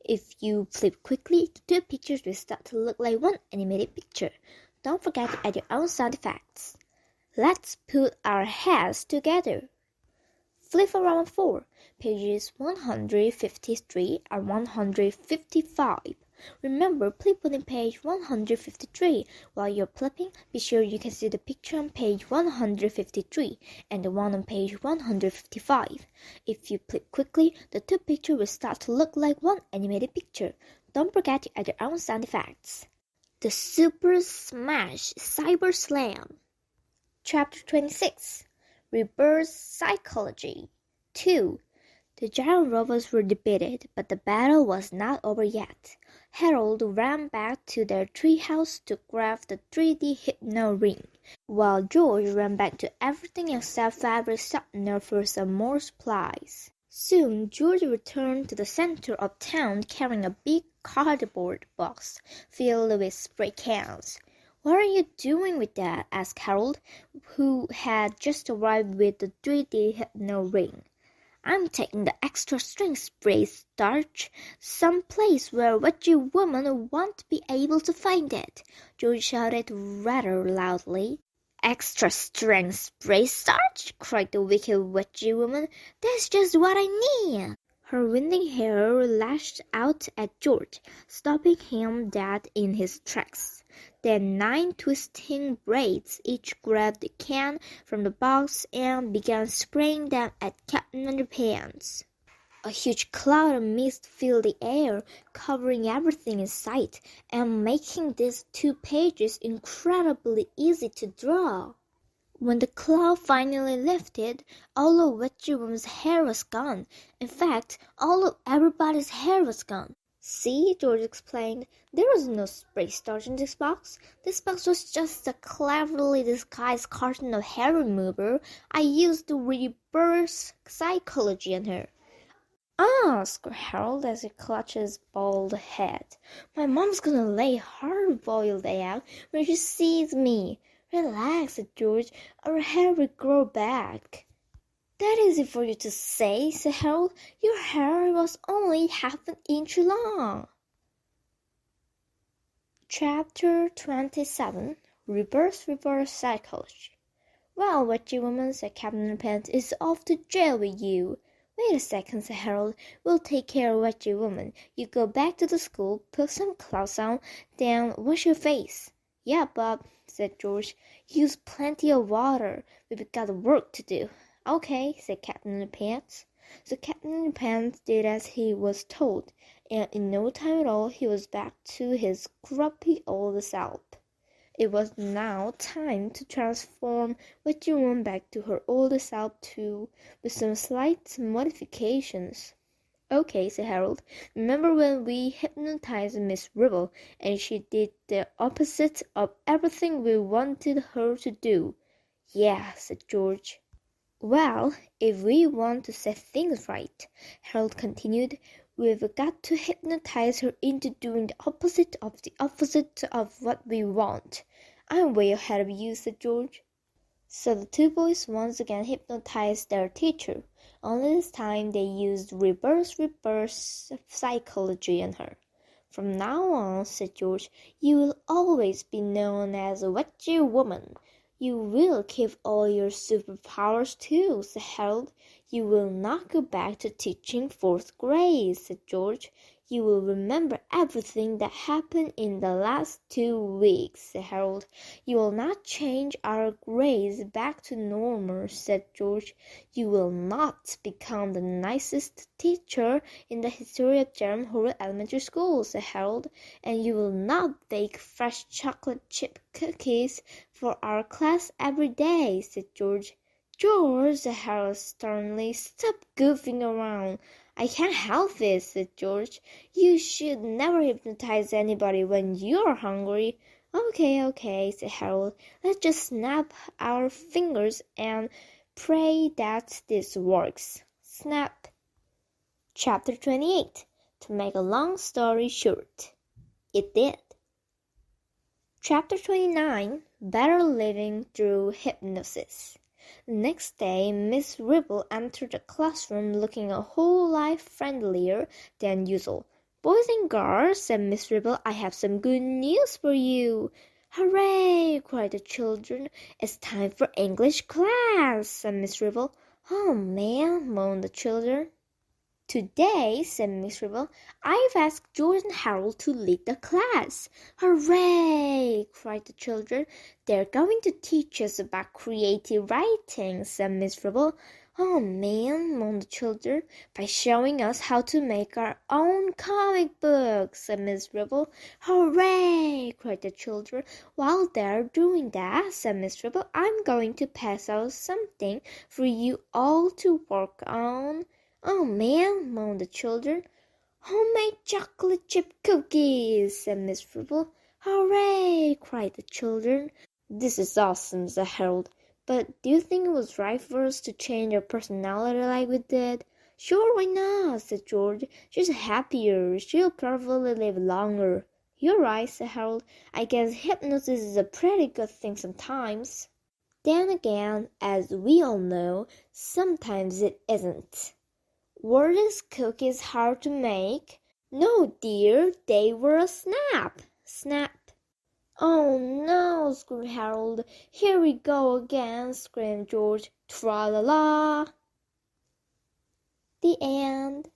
If you flip quickly, the two pictures will start to look like one animated picture. Don't forget to add your own sound effects. Let's put our heads together. Flip-O-Rama 4, pages 153 and 155. Remember, flip on page 153. While you're flipping, be sure you can see the picture on page 153 and the one on page 155. If you flip quickly, the two pictures will start to look like one animated picture. Don't forget to add your own sound effects. The Super Smash Cyber Slam. Chapter 26. Reverse Psychology. 2. The giant robots were defeated, but the battle was not over yet. Harold ran back to their treehouse to grab the 3D hypno ring, while George ran back to everything except fabric softener for some more supplies. Soon, George returned to the center of town carrying a big cardboard box filled with spray cans. "What are you doing with that?" asked Harold, who had just arrived with the 3D hypno ring. "I'm taking the extra strength spray starch someplace where witchy women won't be able to find it," George shouted rather loudly. "Extra strength spray starch?" cried the wicked witchy woman. "That's just what I need." Her winding hair lashed out at George, stopping him dead in his tracks. Then 9 twisting braids each grabbed the can from the box and began spraying them at Captain Underpants. A huge cloud of mist filled the air, covering everything in sight and making these 2 pages incredibly easy to draw. When the cloud finally lifted, all of Witchy Woman's hair was gone. In fact, all of everybody's hair was gone. "See," George explained, "there was no spray starch in this box. This box was just a cleverly disguised carton of hair remover. I used the reverse psychology on her." "Ah!" squeaked Harold as he clutched his bald head. "My mom's gonna lay hard-boiled egg when she sees me." "Relax," said George. "Our hair will grow back." "That is easy for you to say," said Harold. "Your hair was only half an inch long." Chapter 27. Reverse Psychology. "Well, Witchy Woman," said Captain Underpants, "is off to jail with you." "Wait a second," said Harold. "We'll take care of Witchy Woman. You go back to the school, put some clothes on, then wash your face." "Yeah, Bob," said George. "Use plenty of water. We've got work to do." "Okay," said Captain Underpants. So Captain Underpants did as he was told, and in no time at all he was back to his grumpy old self. It was now time to transform Witchy Woman back to her old self too, with some slight modifications. "Okay," said Harold. "Remember when we hypnotized Miss Ribble and she did the opposite of everything we wanted her to do?" "Yeah," said George. "Well, if we want to set things right," Harold continued, "we've got to hypnotize her into doing the opposite of what we want." "I'm way ahead of you," said George. So the 2 boys once again hypnotized their teacher. Only this time they used reverse psychology on her. "From now on," said George, "you will always be known as a Witchy Woman." "You will keep all your superpowers too," said Harold. "You will not go back to teaching 4th grade," said George. You will remember everything that happened in the last 2 weeks, said Harold. You will not change our grades back to normal, said George. You will not become the nicest teacher in the history of Jerem Hurley Elementary School, said Harold. And you will not bake fresh chocolate chip cookies for our class every day, said George. George, said Harold sternly, stop goofing around. I can't help it, said George. You should never hypnotize anybody when you're hungry. Okay, said Harold. Let's just snap our fingers and pray that this works. Snap. Chapter 28. To make a long story short, it did. Chapter 29. Better living through hypnosis. The next day, Miss Ribble entered the classroom looking a whole lot friendlier than usual. Boys and girls, said Miss Ribble, I have some good news for you. Hooray! Cried the children. It's time for English class, said Miss Ribble. Oh, man, moaned the children. Today, said Miss Ribble, I've asked George and Harold to lead the class. Hooray! Cried the children. They're going to teach us about creative writing, said Miss Ribble. Oh man, moaned the children, by showing us how to make our own comic books, said Miss Ribble. Hooray! Cried the children. While they're doing that, said Miss Ribble, I'm going to pass out something for you all to work on. Oh man, moaned the children. Homemade chocolate chip cookies, said Miss Ribble. Hooray! Cried the children. This is awesome, said Harold. But do you think it was right for us to change our personality like we did? Sure, why not, said George. She's happier. She'll probably live longer. You're right, said Harold. I guess hypnosis is a pretty good thing sometimes. Then again, as we all know, sometimes it isn't. Were these cookies hard to make? No, dear, they were a snap. Snap. Oh no, screamed Harold. Here we go again, screamed George. Tra-la-la. The end.